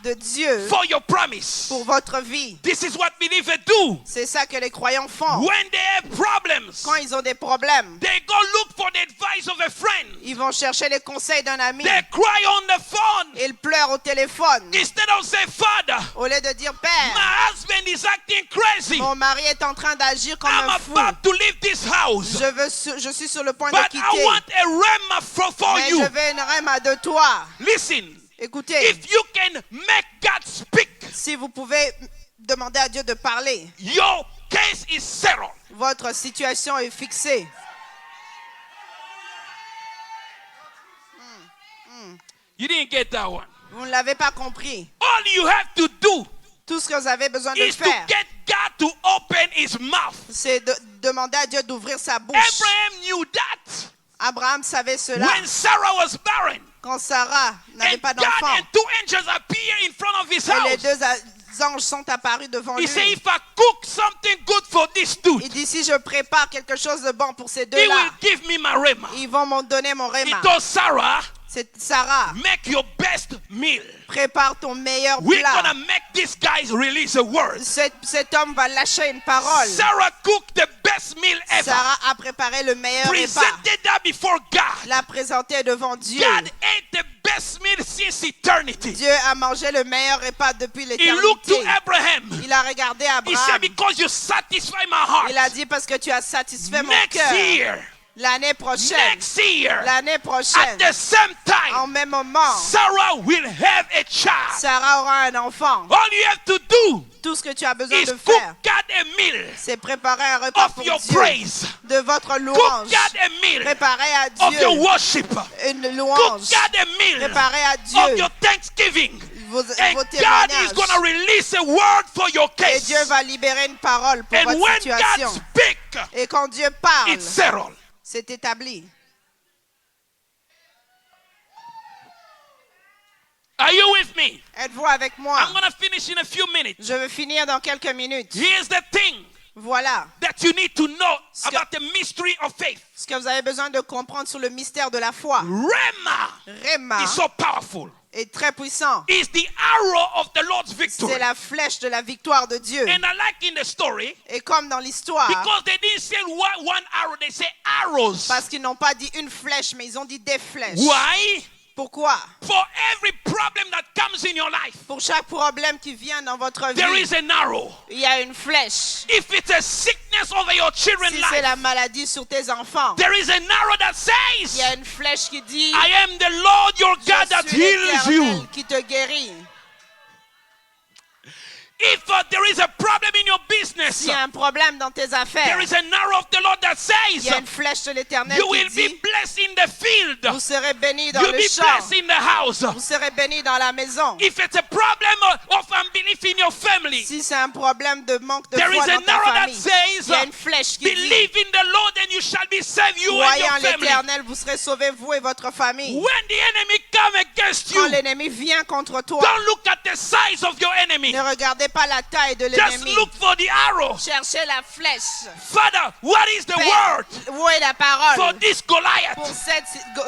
de Dieu for your promise. pour votre vie. This is what believers do. C'est ça que les croyants font. When they have problems, Quand ils ont des problèmes, they go look for the advice of a friend. ils vont chercher les conseils d'un ami. They cry on the phone Ils pleurent au téléphone. instead of say, Father, Au lieu de dire, Père, my husband is acting crazy. mon mari est en train d'agir comme I'm un fou. about to leave this house. Je suis sur le point de But I quitter. want a rhema for Mais you. je veux une réma de toi. Listen, Écoutez, if you can make God speak, si vous pouvez demander à Dieu de parler, your case is settled. votre situation est fixée. You didn't get that one. Vous Vous ne l'avez pas compris. All you have to do Tout ce que vous avez besoin de is to faire, get God to open his mouth. c'est de demander à Dieu d'ouvrir sa bouche. Abraham knew that Abraham savait cela when Sarah was barren. quand Sarah n'avait And pas God d'enfant. and two angels appear in front of his Et les house. deux anges sont apparus devant He lui. said, if I cook something good for this dude, Il dit, si je prépare quelque chose de bon pour ces he deux-là, will give me my rema. ils vont m'en donner mon He réma. told Sarah, C'est Sarah, make your best meal. prépare ton meilleur We're plat. gonna make these guys release a word. Cet homme va lâcher une parole. Sarah cooked the best meal ever. Sarah a préparé le meilleur repas. Presented that before God. L'a présenté devant Dieu. God ate the best meal since eternity. Dieu a mangé le meilleur repas depuis He looked to l'éternité. Abraham. Il a regardé He Abraham. said, because you satisfy my heart. Il a dit, parce que tu as satisfait mon Next cœur. year, L'année prochaine, next year, l'année at prochaine, the same en time, même moment, Sarah will have a child. Sarah aura un enfant. All you have to do Tout ce que tu as besoin is de cook faire, God a meal c'est préparer un repas of pour your Dieu, praise. de votre Cook louange. God a meal Préparer à of your Dieu worship. une Cook louange. God a meal Préparer à of Dieu your thanksgiving. vos And God is témoignages. going to release a word for your Et case. Dieu va libérer une parole pour And votre when situation. God speaks, Et quand Dieu parle, it's settled. c'est établi. Are you with me? Êtes-vous avec moi? I'm going to finish in a few minutes. Je vais finir dans quelques minutes. Here's the thing Voilà that you need to know que- about the mystery of faith. ce que vous avez besoin de comprendre sur le mystère de la foi. Rema Réma is so powerful. est très puissant. It's the arrow of the Lord's victory. C'est la flèche de la victoire de Dieu. And I like in the story, Et comme dans l'histoire, because they didn't say one arrow, they say arrows. parce qu'ils n'ont pas dit une flèche, mais ils ont dit des flèches. Why? Pourquoi? For every problem that comes in your life, Pour chaque problème qui vient dans votre there vie, is an arrow. il y a une flèche. If it's a sickness over your children's Si c'est life, la maladie sur tes enfants, there is an arrow that il says, y a une flèche qui dit, I am the Lord your God that je suis heals l'Éternel you. qui te guérit. If there is a problem in your business, S'il y a un problème dans tes there affaires, is an arrow of the Lord that il says, y a une flèche de l'Éternel you qui will be dit, blessed in the field. vous serez bénis dans You'll le be champ, blessed in the house. vous serez bénis dans la maison. If it's a problem of unbelief in your family, Si c'est un problème de manque de there foi is dans an ta arrow that famille, il y a une says, flèche qui dit, believe in the Lord and you shall be saved, you and croyez en your family. l'Éternel, vous serez sauvés, vous et votre famille. When the enemy come against Quand you, l'ennemi vient contre toi, don't look at the size of your enemy. ne regardez pas la taille de Just l'ennemi. look for the arrow. Cherchez la flèche. Father, what is the Père, word où est la for parole this Goliath?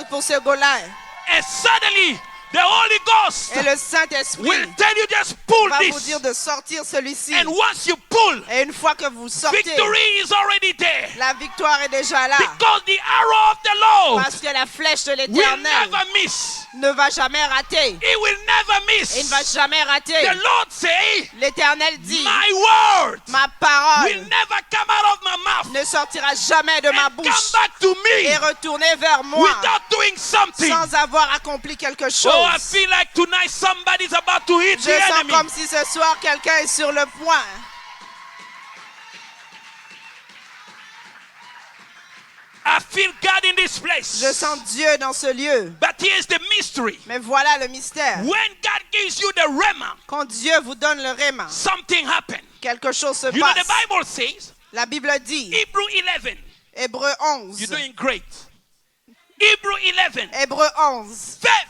pour ce Goliath? And suddenly, the Holy Ghost Et le Saint-Esprit will tell you just pull va vous this. dire de sortir celui-ci. And once you pull, Et une fois que vous sortez, victory is already there. la victoire est déjà là. Because the arrow of the Lord Parce que la flèche de will l'Éternel never miss. ne va jamais rater. He will never Il ne va miss. jamais rater. The Lord say, L'Éternel dit, my word ma will parole never come out of my mouth ne sortira jamais de ma and come bouche back to me et retourner vers moi without doing something. sans avoir accompli quelque Oh, I chose. feel like tonight somebody's about to hit Je the sens enemy. comme si ce soir quelqu'un est sur le point. I feel God in this place. Je sens Dieu dans ce lieu. But here's the mystery. Mais voilà le mystère. When God gives you the rema, Quand Dieu vous donne le réma, something happens. quelque chose se You know, the passe. Bible says, La Bible dit, Hebrew 11. Hébreu 11. You're doing great. Hebrew 11. Hébreu 11. Faith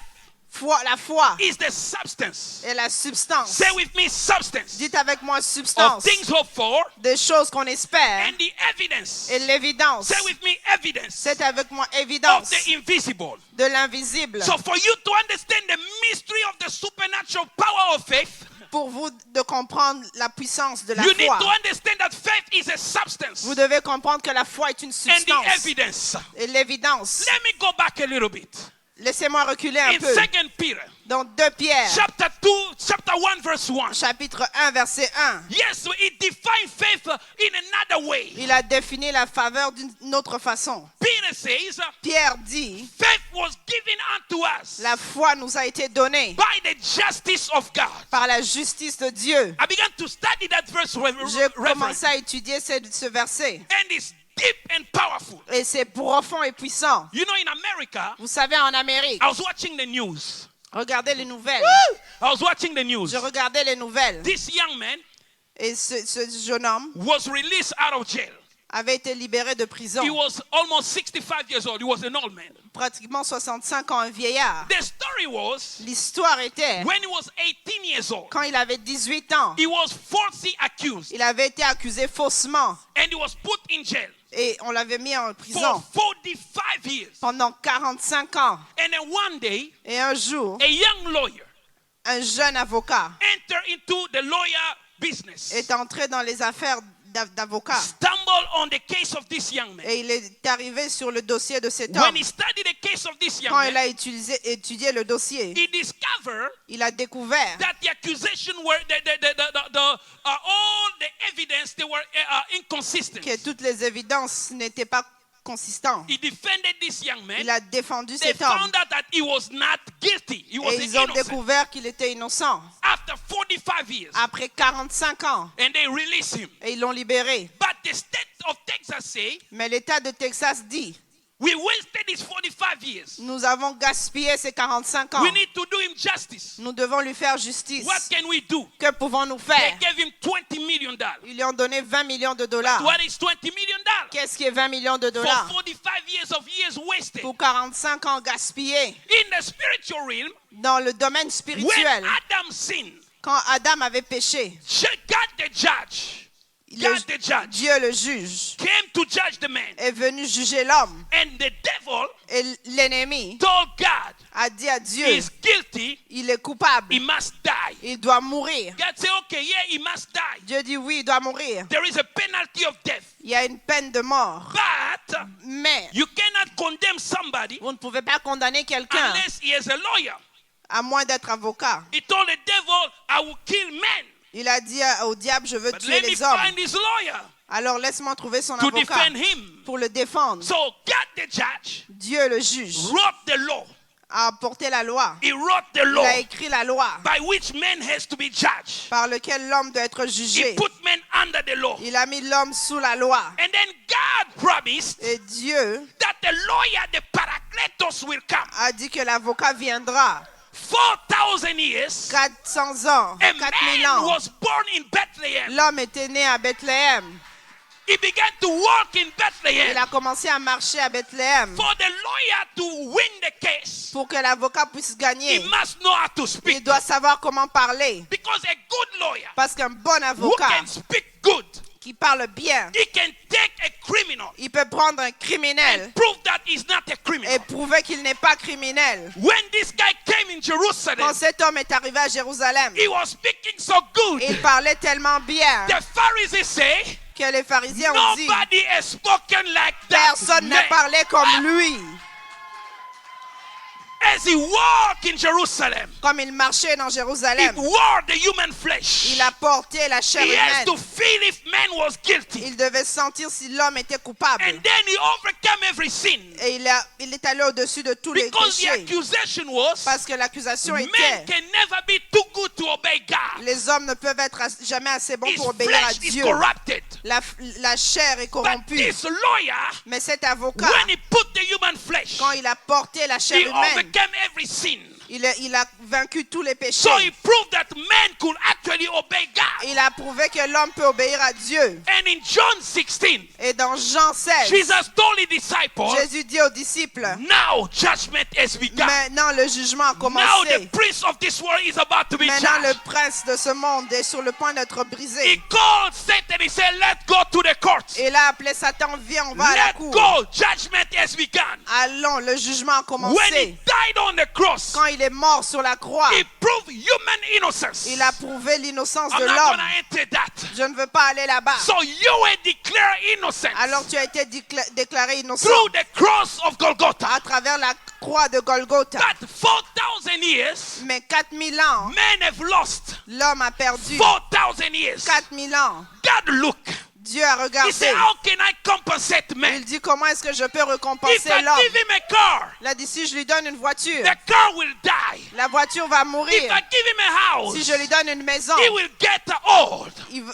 La foi is the substance. est la substance. Say with me, substance Dites avec moi of substance. things hoped for Des choses qu'on espère and the evidence. et l'évidence. Say with me, evidence C'est avec moi of évidence the invisible. de l'invisible. So for you to understand the mystery of the supernatural power of faith, Pour vous de comprendre la puissance de la you need foi, to understand that faith is a substance vous devez comprendre que la foi est une and the substance evidence. et l'évidence. Let me go back a little bit. Laissez-moi reculer un In peu. 2 Peter, Dans 2 Pierre, chapter 1, verse 1. chapitre 1, verset 1, Yes, so it defines faith in another way. il a défini la faveur d'une autre façon. Peter says, Pierre dit, faith was given unto us la foi nous a été donnée by the justice of God. par la justice de Dieu. I began to study that verse, J'ai commencé à étudier ce verset and it's deep and powerful. et c'est profond et puissant. You know, in America, Vous savez, en Amérique, I was watching the news. Regardez les nouvelles. I was watching the news. Je regardais les nouvelles. This young man Et ce jeune homme was released out of jail. avait été libéré de prison. He was almost 65 years old. He was an old man. Pratiquement 65 ans, un vieillard. The story was L'histoire était, when he was 18 years old, quand il avait 18 ans, he was falsely accused il avait été accusé faussement and he was put in jail et on l'avait mis en for prison 45 years. pendant 45 ans. And then one day, Et un jour, a young lawyer un jeune avocat entered into the lawyer business, est entré dans les affaires d'avocat stumbled on the case of this young man. et il est arrivé sur le dossier de cet homme. When he studied the case of this young Quand il man, a étudié le dossier, he discovered il a découvert that the accusation were all the evidence they were inconsistent. que toutes les évidences n'étaient pas consistantes. He defended this young man. Il a défendu They cet homme found out that he was not guilty. He was et ils ont innocent découvert qu'il était innocent after 45 years, après 45 ans and they released him. et ils l'ont libéré. But the state of Texas say Mais l'État de Texas dit, we wasted his 45 years. nous avons gaspillé ces 45 ans. We need to do him justice. Nous devons lui faire justice. What can we do? Que pouvons-nous They faire? gave him $20 million. Ils lui ont donné 20 millions de dollars. What is $20 million? Qu'est-ce qui est 20 millions de For dollars? 45 years wasted. Pour 45 ans gaspillés. In the spiritual realm, Dans le domaine when spirituel, Adam sinned, quand Adam avait péché, God the judge, God the judge, Dieu le juge came to judge the man. est venu juger l'homme. And the devil Et l'ennemi told God, a dit à Dieu, he is guilty, il est coupable, he must die. il doit mourir. God said, okay, yeah, he must die. Dieu dit oui, il doit mourir. There is a penalty of death. Il y a une peine de mort. But Mais you cannot condemn somebody vous ne pouvez pas condamner quelqu'un unless he is a lawyer. à moins d'être avocat. He told the devil, I will kill men. Il a dit au diable, je veux But tuer let me les hommes. find his lawyer Alors laisse-moi trouver son to avocat defend him. pour le défendre. So God the judge Dieu le juge wrote the law. a apporté la loi. He wrote the Il law a écrit la loi by which man has to be judged. par laquelle l'homme doit être He jugé. put men under the law. Il a mis l'homme sous la loi. And then God promised Et Dieu that the lawyer, the Paracletos, will come. a dit que l'avocat viendra. 4,000 years, 400 ans, a 4000 man ans. was born in Bethlehem. L'homme était né à Bethléem. He began to walk in Il Bethlehem. a commencé à marcher à Bethléem. For the lawyer to win the case, Pour que l'avocat puisse he gagner, must know how to il speak. doit savoir comment parler. Because a good lawyer Parce qu'un bon who avocat can speak good, qui parle bien, he can take a criminal il peut prendre un criminel and prove that he's not a et criminal. prouver qu'il n'est pas criminel. When this guy came in Jerusalem, Quand cet homme est arrivé à Jérusalem, he was speaking so good. il parlait tellement bien The Pharisees say, que les pharisiens ont dit, nobody has spoken like that. personne n'a man." parlé comme lui. As he walked in Jerusalem, Comme il marchait dans he Jérusalem, wore the human flesh. il a porté la chair He has to humaine. feel if man was guilty. Il devait sentir si l'homme était coupable. And then he overcame every sin. Et il est allé au-dessus de tous les Because the péchés. accusation was, Parce que l'accusation man était, can never be too good to obey God. les hommes ne peuvent être jamais assez bons His pour obéir à flesh is Dieu. corrupted. La chair est But corrompue. this lawyer, Mais cet avocat, when he put the human flesh, quand il a porté la chair he humaine, overcame every sin. il a vaincu tous les péchés. So he proved that man could actually obey God. Il a prouvé que l'homme peut obéir à Dieu. And in John 16, Et dans Jean 16, Jesus told his disciples, Jésus dit aux disciples, now judgment has begun. maintenant le jugement a Now the commencé. prince of this world is about to be Maintenant le judged. prince de ce monde est sur le point d'être He brisé. called Satan, he said, let's go to the court. Et là, appelé Satan, viens, on va à la Let's cour. go, judgment has begun. Allons, le jugement a When he commencé. died on the cross, Quand il est mort sur la croix, he proved human innocence. il a prouvé l'innocence I'm de not l'homme. going to enter that. Je ne veux pas aller là-bas. So you were declared innocent Alors tu as été déclaré innocent through the cross of Golgotha. à travers la croix de Golgotha. But 4,000 years, Mais 4000 ans, men have lost. l'homme a perdu. 4,000 years. 4000 ans. God looked. Dieu a He regardé. said, how can I compensate man? Il dit, comment est-ce que je peux If récompenser I l'homme? give him a car, Il a dit, si je lui donne une voiture, the car will die. la voiture va If mourir. I give him a house, Si je lui donne une maison, he will get old. il v-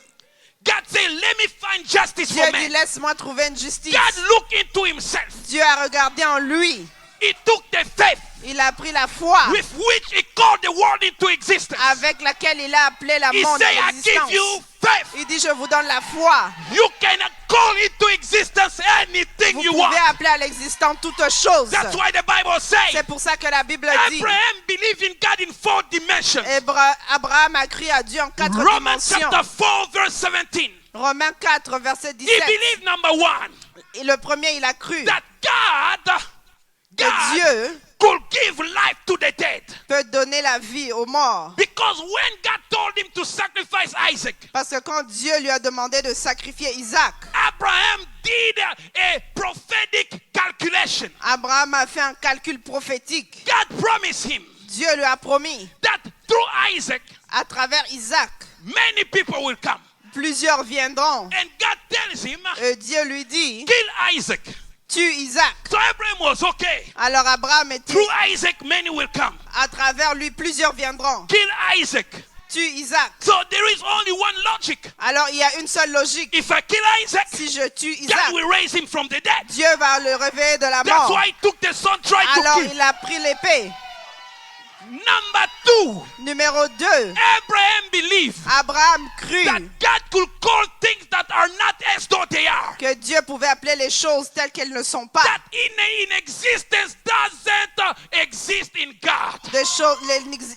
God said, let me find justice Dieu for dit, man. laisse-moi trouver une justice. God looked into himself. Dieu a regardé en lui. He took the faith Il a pris la foi with which he called the world into existence. avec laquelle il a appelé la He monde said, à I give l'existence. you faith. Il dit, je vous donne la foi. You can call into existence anything Vous you pouvez want. appeler à l'existence toute chose. That's why the Bible says C'est pour ça que la Bible dit, Abraham believed in God in 4 dimensions. Abraham a cru à Dieu en 4 Romans dimensions. chapter 4 verse 17. Romains 4, verset He 17. believed number 1 Et le premier, il a cru that God que Dieu could give life to the dead. peut donner la vie aux morts. Because when God told him to sacrifice Isaac, Parce que quand Dieu lui a demandé de sacrifier Isaac, Abraham did a prophetic calculation. Abraham a fait un calcul prophétique. God promised him Dieu lui a promis, that through Isaac, à travers Isaac, many people will come. plusieurs viendront. And God tells him, Et Dieu lui dit, kill Isaac. tue Isaac. So Abraham was okay. Alors Abraham était, Through Isaac, many will come. à travers lui, plusieurs viendront. Kill Isaac. Tue Isaac. So there is only one logic. Alors il y a une seule logique. If I kill Isaac, Si je tue God Isaac, will raise him from the dead. Dieu va le réveiller de la That's mort. why he took the son, tried to Alors kill. il a pris l'épée. Number 2, Numéro 2, Abraham believed Abraham crut that God could call things that are not as though they are. que Dieu pouvait appeler les choses telles qu'elles ne sont pas. That in existence doesn't exist in God. Des choses,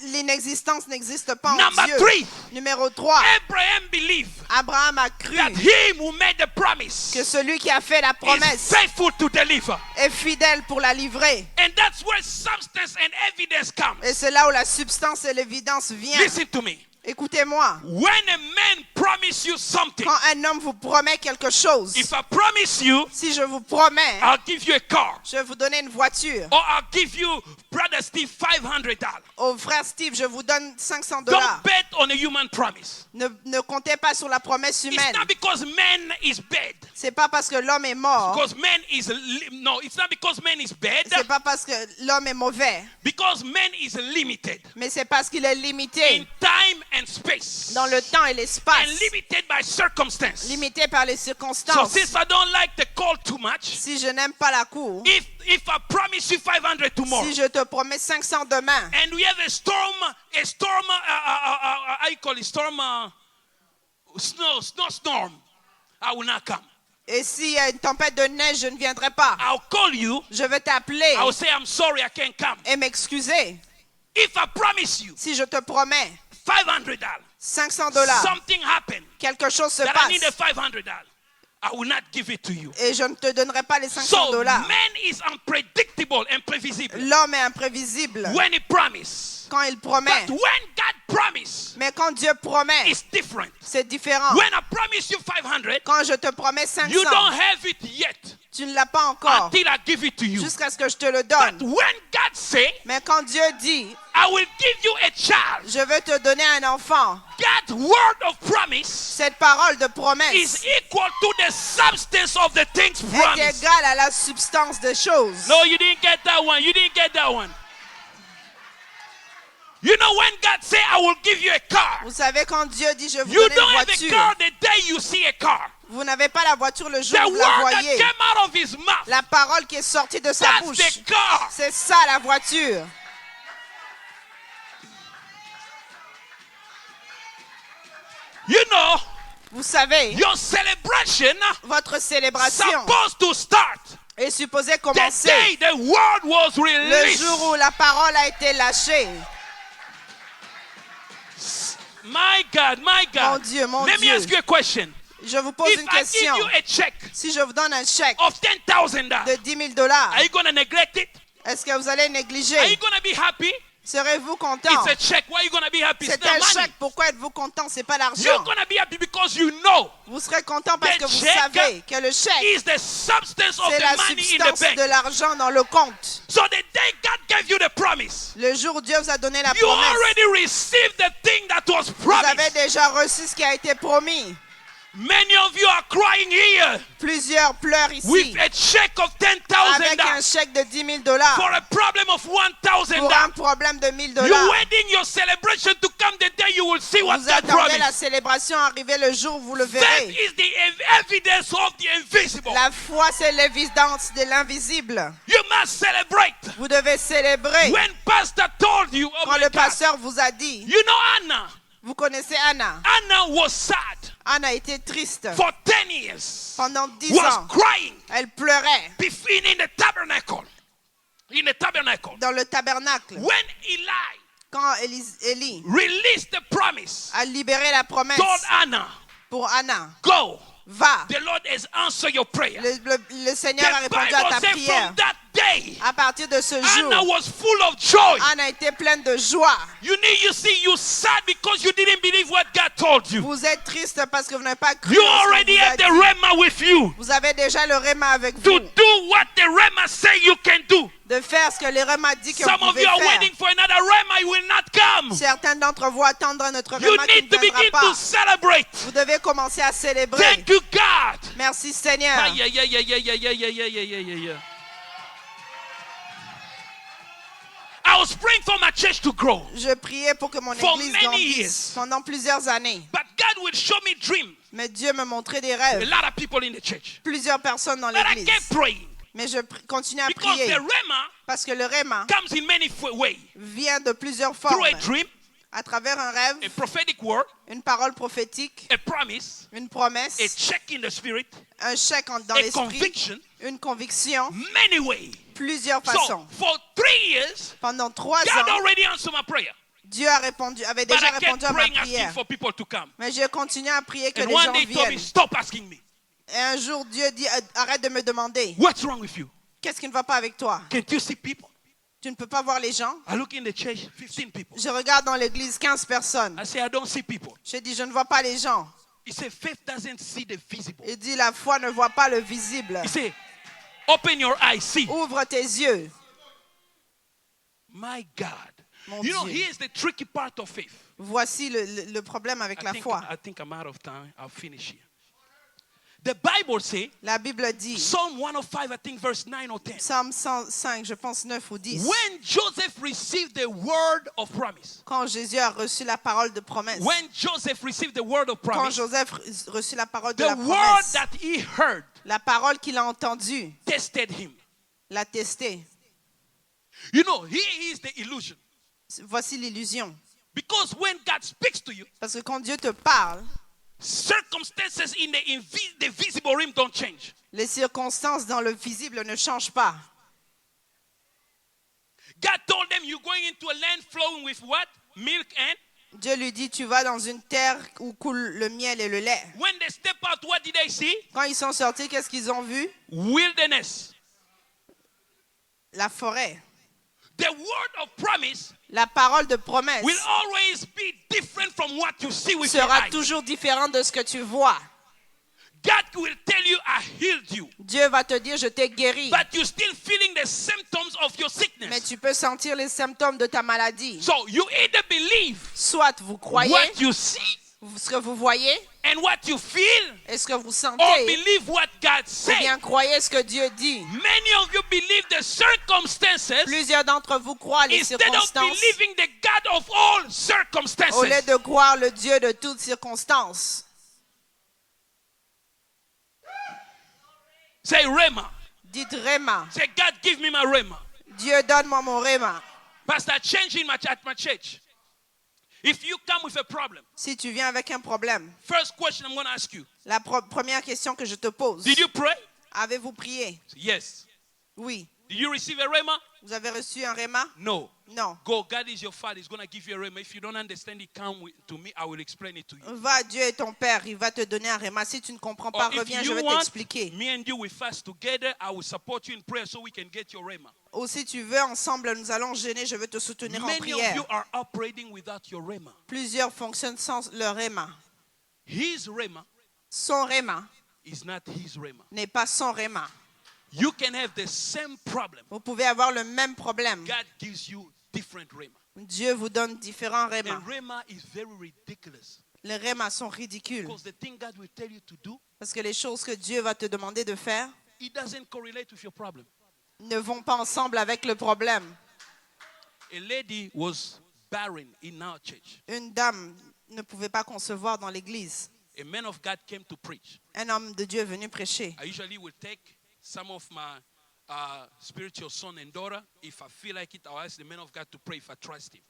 l'inexistence n'existe pas en Number Dieu. 3, Numéro 3, Abraham believed Abraham a cru that him who made the promise que celui qui a fait la is promesse faithful to deliver. est fidèle pour la livrer. And that's where substance and evidence comes. Et c'est là où la substance et l'évidence viennent. Listen to me. Écoutez-moi, When a man promises you something, quand un homme vous promet quelque chose, if I promise you, si je vous promets, I'll give you a car, je vais vous donner une voiture. or I'll give you, Brother Steve, $500. Au frère Steve, je vous donne $500. Don't bet on a human promise. Ne comptez pas sur la promesse It's humaine. not because man is bad. C'est pas parce que l'homme est mort. Because man is no, it's not because man is bad. C'est pas parce que l'homme est mauvais. Because man is limited Mais c'est parce qu'il est in limité time and space, dans le temps et and l'espace. limited by circumstance. Limité par les So circonstances. since I don't like the call too much, Si je n'aime pas la cour, if I promise you 500 tomorrow, si je te promets 500 demain, and we have a storm, how you call it, snowstorm, I will not come. et s'il y a une tempête de neige, je ne viendrai pas. I'll call you. Je vais t'appeler I will say, I'm sorry, I can't come. et m'excuser. If I promise you Si je te promets $500, $500, something happened quelque chose se that I need a passe $500, I will not give it to you. et je ne te donnerai pas les So $500. man is unpredictable and previsible L'homme est imprévisible when he promises. quand il promet. But when God promises, Mais quand Dieu promet, it's different. c'est différent. When I promise you 500, Quand je te promets 500, you don't have it yet tu ne l'as pas encore until I give it to you. jusqu'à ce que je te le But donne. when God say, Mais quand Dieu dit, I will give you a child, je vais te donner un enfant, God's word of promise cette parole de promesse is equal to the substance of the things est promised. égale à la substance des choses. No, you didn't get that one. You didn't get that one. You know when God say, I will give you a car, Vous savez, quand Dieu dit, je vais vous you donner don't une have a voiture, car the day you see a car. vous n'avez pas la voiture le jour The où vous la word that voyez. came out of his mouth, La parole qui est sortie de sa that's bouche, the car. c'est ça la voiture. You know, Vous savez, your celebration votre célébration supposed to start est supposée the commencer day the word was le released. jour où la parole a été lâchée. My God, my God. Mon Dieu, mon Let me Dieu. ask you a question. Je vous pose If une I give question. you a check Si je vous donne un chèque of $10,000, de $10,000, are you going to neglect it? est-ce que vous allez Are you négliger? going to be happy? Serez-vous content? It's a check. Why are you going to be happy? It's C'est not un money. chèque. Pourquoi êtes-vous content? C'est pas You're l'argent. going to be happy because you know Vous serez content parce The que vous check savez que le chèque, is the substance of c'est la the money in the substance bank. de l'argent dans le compte. So the day God gave you the promise, Le jour où Dieu vous a donné la you promesse, already received the thing that was vous avez promised. déjà reçu ce qui a été promis. Many of you are crying here Plusieurs pleurent with ici a check of avec un $10,000 chèque de $10,000 for a problem of pour un $1,000. problème de $1,000. You're waiting your celebration to come the day you will see what Vous God attendez la promised. célébration arriver le jour où vous le Faith verrez. is the evidence of the invisible. La foi, c'est l'évidence de l'invisible. You must celebrate. Vous devez célébrer. When pastor told you, oh Quand my le God, pasteur vous a dit, you know Anna. vous connaissez Anna. Anna was sad Anna était triste for 10 years. pendant 10 Was ans. crying Elle pleurait in the tabernacle. In the tabernacle. dans le tabernacle. When Eli Quand Élie released the promise, a libéré la promesse told Anna, pour Anna, go. va. The Lord has answered your prayer. Le Seigneur a The répondu à Bible ta said prière. from that day, À partir de ce Anna jour, was full of joy. Anna était pleine de joie. You sad because you didn't believe what God told you. Vous êtes triste parce que vous n'avez pas cru You en ce qu'on already vous a have the dit. Rhema with you Vous avez déjà le Réma avec to vous. do what the Rhema say you can do. De faire ce que le Réma dit que vous Some of pouvez you are faire. waiting for another Rhema, it will not come. Certains d'entre vous attendent notre You Réma qui need ne to viendra begin pas. to celebrate. Vous devez commencer à célébrer. Thank you, God. Merci Seigneur. Ah, yeah. I was praying for my church to grow. Je priais pour que mon For église many grandisse years. pendant plusieurs années. But God will show me dreams. Mais Dieu me montrait des A rêves. lot of people in the church. Plusieurs personnes dans But I l'église. kept praying Mais je continue à because prier. the Rhema Parce que le Réma comes in many ways. vient de plusieurs Through formes. a dream, À travers un rêve, a prophetic word, une parole prophétique, a promise, une promesse, a check in the spirit, un chèque dans a l'esprit, conviction, une conviction, many ways. plusieurs So façons. for 3 years, Pendant 3 God ans, already answered my prayer. Dieu avait But déjà I kept répondu à ma praying, asking prière. for people to come. Mais je continue à prier que And les one gens day he told me, viennent. stop asking me. Et un jour, Dieu dit, arrête de me demander, What's wrong with you? qu'est-ce qui ne va pas avec toi? Can't you see people? Tu ne peux pas voir les gens? I look in the church, 15 people. Je regarde dans l'église 15 personnes. I say, I don't see people. Je dis, je ne vois pas les gens. He said, faith doesn't see the visible. Il dit, la foi ne voit pas le visible. He said, open your eyes, see. Ouvre tes yeux. My God. Mon You know, Dieu. here's the tricky part of faith. Voici le problème avec la foi. I think I'm out of time. I'll finish here. The Bible says, La Bible dit, Psalm 105, I think verse 9 or 10. Psalm 105, je pense 9 ou 10. When Joseph received the word of promise, Quand Jésus a reçu la parole de promesse. when Joseph received the word of Quand promise, Joseph reçut la parole de the la word promesse. that he heard La parole qu'il a entendue, tested him. l'a testé. You know, here is the illusion. Voici l'illusion. Because when God speaks to you, Parce que quand Dieu te parle, circumstances in the visible realm don't change. les circonstances dans le visible ne changent pas. God told them, you're going into a land flowing with what? Milk and? Dieu lui dit, tu vas dans une terre où coule le miel et le lait. When they step out, what did they see? Quand ils sont sortis, qu'est-ce qu'ils ont vu? Wilderness. La forêt. The word of promise La parole de promesse will always be different from what you see with your sera eyes. toujours différente de ce que tu vois. God will tell you, I healed you. Dieu va te dire, je t'ai guéri. But you're still feeling the symptoms of your Mais sickness. tu peux sentir les symptômes de ta maladie. So you either believe Soit vous croyez what you see ce que vous voyez and what you feel, et ce que vous or sentez, believe what God ou said. bien croyez ce que Dieu dit. Many of you believe the circumstances Plusieurs d'entre vous croient les instead of circonstances believing the God of all au lieu circumstances. de croire le Dieu de toutes circonstances. Say Rhema. Dites Réma. Say, God, give me my Rhema. Dieu, donne-moi mon Réma. Pastor, changing at my church. If you come with a problem, Si tu viens avec un problème, first question I'm going to ask you, la première question que je te pose, did you pray? avez-vous prié? Yes. Oui. Did you receive a Rhema? Vous avez reçu un Réma? No. Non. Go, God is your father. He's going to give you a Rhema. If you don't understand it, come to me. I will explain it to you. Va, Dieu est ton Père, il va te donner un Réma. Si tu ne comprends pas, Or if reviens, je you vais want, t'expliquer. me and you will fast together. I will support you in prayer so we can get your Rhema. Ou si tu veux, ensemble, nous allons gêner, je vais te soutenir en Many of prière. you are operating without your Rhema. Plusieurs fonctionnent sans leur Réma. His Rhema Son Réma is not his Rhema. n'est pas son Réma. You can have the same problem. Vous pouvez avoir le même problème. God gives you different Rhema. Dieu vous donne différents And Rémas. Rhema is very ridiculous. Les Rémas sont ridicules. Because the thing God will tell you to do, Parce que les choses que Dieu va te demander de faire it doesn't correlate with your problem. ne vont pas ensemble avec le problème. A lady was barren in our church. Une dame ne pouvait pas concevoir dans l'église. A man of God came to preach. Un homme de Dieu est venu prêcher. I usually will take some of my spiritual son and daughter, if I feel like it, I'll ask the man of God to pray if I trust him.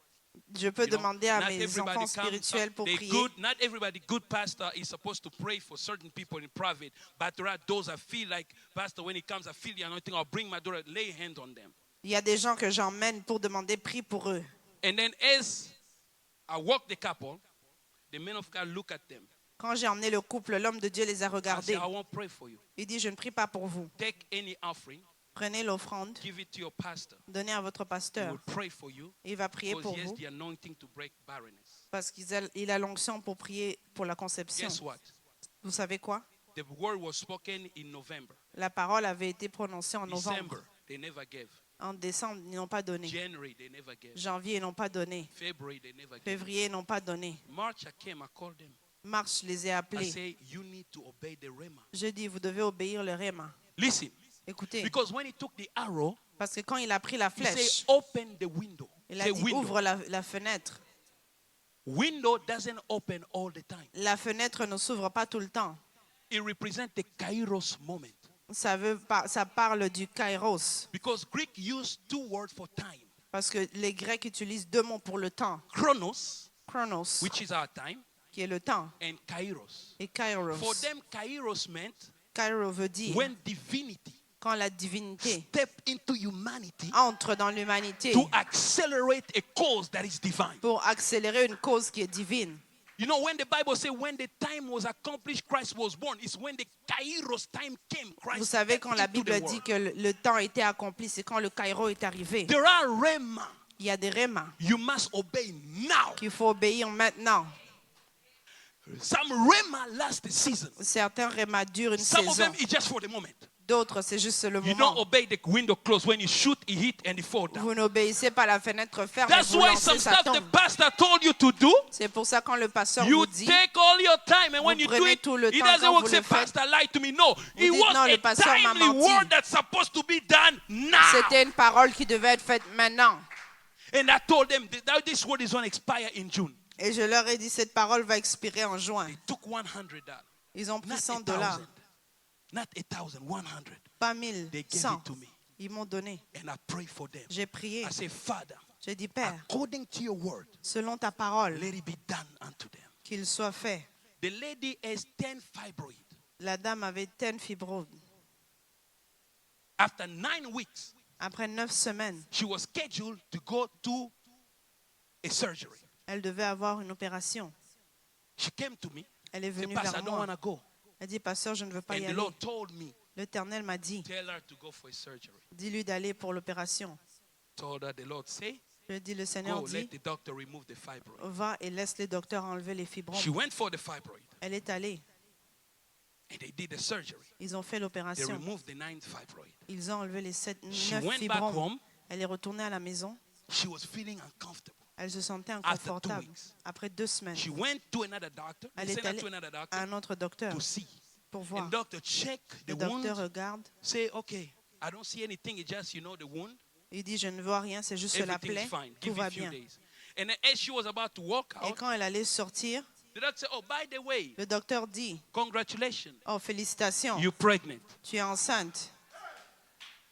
Je peux You know, demander à not mes everybody enfants spirituels pour they prier. good. Not everybody good pastor is supposed to pray for certain people in private. But there are those I feel like, pastor, when he comes, I feel the anointing. I'll bring my daughter, lay hand on them. Il y a des gens que j'emmène pour demander prie pour eux. And then as I walk the couple, the man of God look at them. Quand j'ai emmené le couple, l'homme de Dieu les a I say, regardés. I won't pray for you. Il dit, je ne prie pas pour vous. Take any offering, Prenez l'offrande, give it to your pastor. donnez à votre He pasteur. will pray for you Il va prier because pour he has vous the anointing to break barrenness. parce qu'il a l'onction pour prier pour la conception. Guess what? Vous savez quoi? The word was spoken in November. La parole avait été prononcée en novembre. December, they never gave. En décembre, ils n'ont pas donné. January, they never gave. Janvier, ils n'ont pas donné. February, they never gave. Février, ils n'ont pas donné. March, I came, I called them. Mars, je les ai I appelés. say, you need to obey the Rhema. Je dis, vous devez obéir le Réma. Listen, Écoutez, because when he took the arrow, parce que quand il a pris la he flèche, said, open the window. il a Say dit, window. ouvre la fenêtre. Window doesn't open all the time. La fenêtre ne s'ouvre pas tout le temps. It represents the kairos moment. Ça parle du kairos. Because Greek used two words for time. Parce que les Grecs utilisent deux mots pour le temps. Chronos, Chronos, which is our time, qui est le temps, and kairos. et kairos. For them, kairos meant Kairos veut dire when divinity quand la divinité stepped into humanity entre dans l'humanité to accelerate a cause that is divine. pour accélérer une cause qui est divine. You know, when the Bible says when the time was accomplished, Christ was born, it's when the kairos time came, Christ Vous savez, stepped quand la into Bible the dit world. que le temps était accompli, c'est quand le kairos est arrivé. There are rhema. Il y a des rémas You must obey now. qu'il faut obéir maintenant. Some rhema last a season. Certains rémas durent une Some of saison. them is just for the moment. D'autres, c'est juste le You don't moment. obey the window closed. When you shoot, it hit and it fall down. Vous n'obéissez pas à la fenêtre ferme et That's vous why lancez, some ça stuff the tombe. pastor told you to do, C'est pour ça quand le pasteur you vous dit, take all your time, and when vous you do prenez it, tout le he temps doesn't quand work vous say, le faites. pastor lied to me. No, it dites, was non, le a pasteur m'a timely menti. word that's supposed to be done now. c'était une parole qui devait être faite maintenant. And I told them that this word is going to expire in June. Et je leur ai dit, cette parole va expirer en juin. They took $100, Ils ont pris not 100 $1,000, $, not 1,000, 100. pas 1000, They gave 100. it to me, Ils m'ont donné. and I prayed for them. J'ai prié. I said, Father, J'ai dit, Père, according to your word, selon ta parole, let it be done unto them. qu'il soit fait. The lady has 10 fibroids. La dame avait 10 fibromes. After 9 weeks, Après 9 semaines, she was scheduled to go to a surgery. elle devait avoir une opération. She came to me. Elle est Said, venue Pastor, I vers don't moi. want to go. Elle dit, pasteur, je ne veux pas And y the aller. Lord told me, L'Éternel m'a dit, tell her to go for a surgery. dis-lui d'aller pour l'opération. Told her, the Lord say, Je dis, le Seigneur go, dit, let the doctor remove the fibroid. va et laisse les docteurs enlever les She fibromes. went for the fibroid, Elle est allée. and they did the surgery. Ils ont fait They l'opération. removed the 9th fibroid. Ils ont enlevé les She 9 went back fibromes. home. Elle est retournée à la maison. She was feeling uncomfortable. Elle se sentait After 2 inconfortable. weeks. Après 2 semaines, She went to another doctor. They elle est sent her allée to another à doctor un autre docteur to see. pour And voir. doctor check the Le docteur wound. regarde. Say, okay, I don't see anything. It's just, the wound. Il dit, je ne vois rien, c'est juste la Everything's plaie. fine. Tout Give it va a few bien. days. And then as she was about to walk Et out, quand elle allait sortir, the doctor said, oh, by the way, le docteur dit, congratulations, oh, félicitations, you're pregnant. tu es enceinte.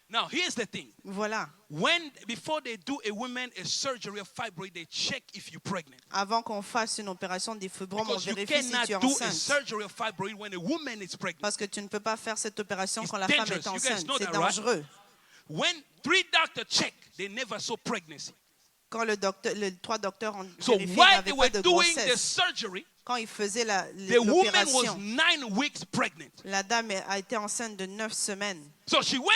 Now, here's the thing. Voilà. Before they do a woman a surgery of fibroid, they check if you're pregnant. Avant qu'on fasse une opération des fibromes, on Because you vérifie si cannot tu es do a enceinte. surgery of fibroid when a woman is pregnant. Parce que tu ne peux pas faire cette opération It's quand la femme dangerous. est You guys enceinte. know C'est that, right? dangereux. When 3 doctors check, they never saw pregnancy. Quand les 3 docteurs ont So vérifié, il n'y while avait they pas were de doing the grossesse. surgery, Quand ils faisaient the woman was l'opération, 9 weeks pregnant. la dame a été enceinte de 9 semaines. So she went,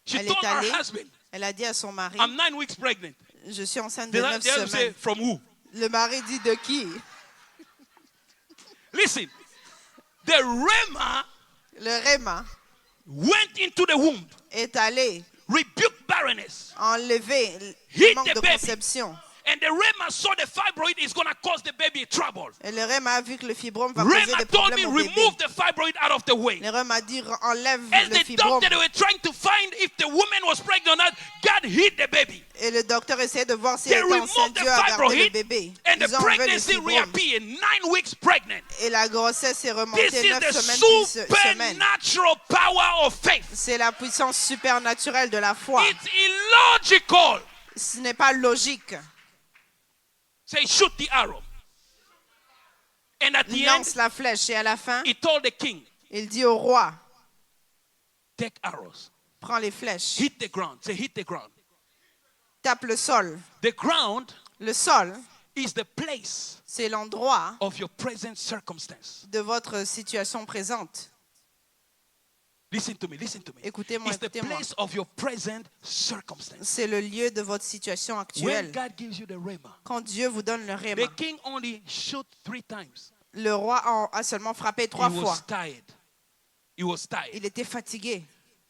she Elle told est her allée, husband, elle a dit à son mari, I'm 9 weeks pregnant. je suis enceinte The de 9 husband say, semaines. from who? Le mari dit de qui? Listen, the rhema Le Réma went into the womb, est allé rebuked barrenness, enlever le Hit manque the de baby. conception And the Rema saw the fibroid is going to cause the baby trouble. Et le Rema a vu que le fibrome va causer Rema des told me, problèmes au bébé. remove the fibroid out of the way. Le Rema a dit, enlève As le the fibrome. doctor, they were trying to find if the woman was pregnant or not, God hid the baby. Et le docteur essayait de voir si They elle était removed enceinte. the Dieu a gardé le fibroid bébé. and the Ils ont enlevé le pregnancy fibrome. reappeared 9 weeks pregnant. Et la grossesse est This remontée is 9 the semaines plus semaines. supernatural power of faith. C'est la puissance supernaturelle de la foi. It's illogical. Ce n'est pas logique. Say, shoot the arrow. And at the end, Lance la flèche et à la fin, he told the king, il dit au roi, take arrows. prends les flèches, Hit the ground. Say, hit the ground. tape le sol. The ground Le sol, is the place c'est l'endroit of your present circumstance. de votre situation présente. Listen to me, listen to me. Écoutez-moi, It's the écoutez-moi. place of your present circumstance. C'est le lieu de votre situation When actuelle. God gives you the rhema, Quand Dieu vous donne le the Rhéma, king only shoot 3 times. le roi a seulement frappé 3 He fois. was tired. He was tired. Il était fatigué.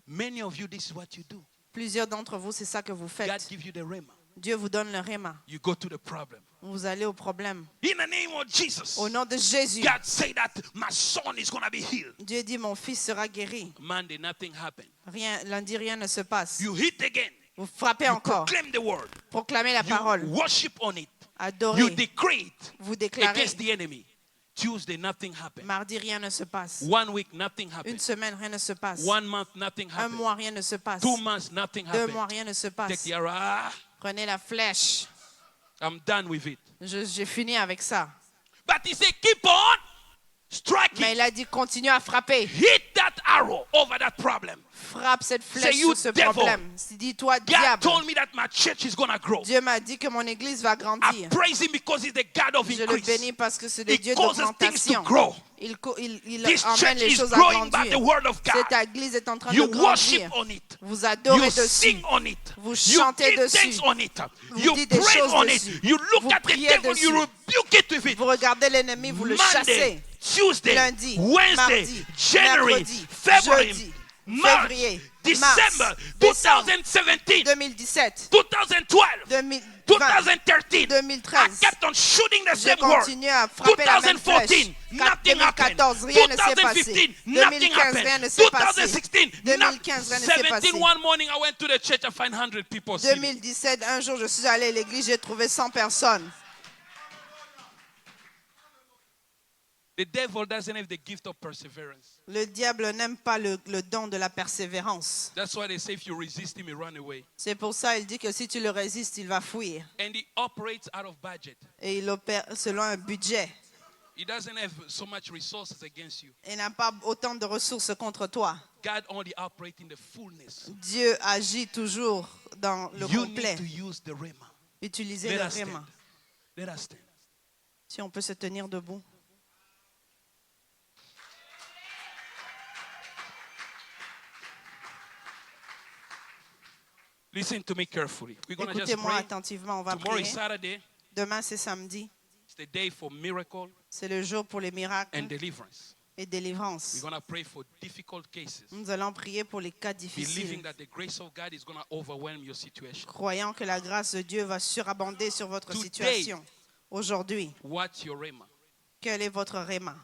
Many of you, this is what you do. Plusieurs d'entre vous, c'est ça que vous God faites. gives you the rhema. Dieu vous donne le Rhéma. You go to the problem. Vous allez au problème. In the name of Jesus, Au nom de Jésus, God said that my son is going to be healed. Dieu dit, mon fils sera guéri. Monday, nothing happened. Lundi, rien ne se passe. You hit again. Vous frappez You encore. proclaim the word. Proclamez la You parole. worship on it. You Adorez. decree it Vous déclarez. against the enemy. Tuesday, nothing happened. Mardi, rien ne se passe. 1 week, nothing Une happened. semaine, rien ne se passe. 1 month, nothing Un happened. mois, rien ne se passe. 2 months, nothing 2 mois, happened. rien ne se Take passe. the arrow. Prenez la flèche. I'm done with it. J'ai fini avec ça. But he said, keep on Mais striking. il a dit, continue à frapper. Hit that arrow over that problem. Frappe cette flèche you sur ce devil. problème. Dis-toi, God diable. told me that my church is going to grow. Dieu m'a dit que mon église va I grandir. praise him because he's the God of Je le increase. bénis parce que c'est le He Dieu causes things to d'augmentation. grow. Il This emmène church les is choses à growing by the grandir. word of God. Cette église est en train You de worship grandir. on it. Vous You adorez dessus. sing on it. Vous You chantez give thanks dessus. on it. Vous You dites des praise choses on dessus. it. You look Vous at the priez devil, you dessus. rebuke it with it. Vous regardez l'ennemi, vous le Monday, chassez. Tuesday, Lundi, Wednesday, mardi, January, mercredi, February, jeudi, March, février, December, mars, décembre, 2017, 2017, 2012, 2020, 2013. 2013. I kept on shooting the J'ai same word. continué à frapper la même flèche. 2014, nothing happened. 2014, rien ne s'est passé. 2015, nothing 2015, rien ne happened. s'est passé. 2016, 2015, rien ne s'est passé. 17, one morning I went to the church, I find 100 people sitting. 2017, un jour, je suis allé à l'église, j'ai trouvé 100 personnes. The devil doesn't have the gift of perseverance. Le diable n'aime pas le don de la persévérance. That's why they say if you resist him, he run away. C'est pour ça qu'il dit que si tu le résistes, il va fuir. And he operates out of budget. Et il opère selon un budget. He doesn't have so much resources against you. Il n'a pas autant de ressources contre toi. God only operates in the fullness. Dieu agit toujours dans le You complet. need to use the rhema. Utilisez Let le us stand. Rhéma. Let us stand. Si on peut se tenir debout. Listen to me carefully. We're going to just Écoutez-moi pray. attentivement, on va Tomorrow is prier. Saturday. Demain, c'est samedi. It's the day for miracle C'est le jour pour les miracles and deliverance. et délivrance. We're going to pray for difficult cases, Nous allons prier pour les cas believing difficiles, that the grace of God is going to overwhelm your situation. croyant que la grâce de Dieu va surabonder sur votre Today. situation. Aujourd'hui, What's your rhema? quel est votre Rhéma?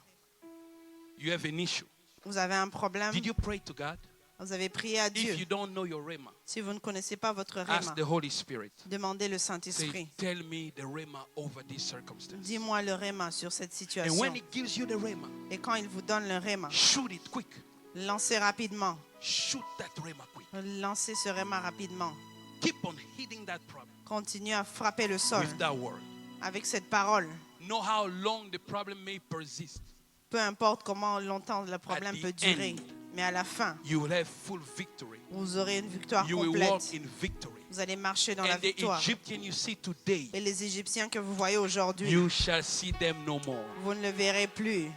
You have an issue. Vous avez un problème? Did you pray to God? Vous avez prié à Dieu. If you don't know your rhema, Si vous ne connaissez pas votre Rhéma, ask the Holy Spirit. demandez le Say, Saint-Esprit. tell me the rhema over this circumstance. Dis-moi le Rhéma sur cette And situation. when he gives you the rhema, Et quand il vous donne le Rhéma, shoot it quick. lancez rapidement. Shoot that rhema quick. Lancez ce Rhéma rapidement. Keep on hitting that problem Continuez à frapper le sol with that word. avec cette parole. Know how long the problem may persist. Peu importe comment longtemps le problème the peut durer, end, mais à la fin, You will have full victory. vous aurez une victoire You will walk complète. in victory. Vous allez marcher dans la And the victoire. Egyptian you see today, Et les Égyptiens que vous voyez aujourd'hui, you shall see them no more. vous ne le verrez plus.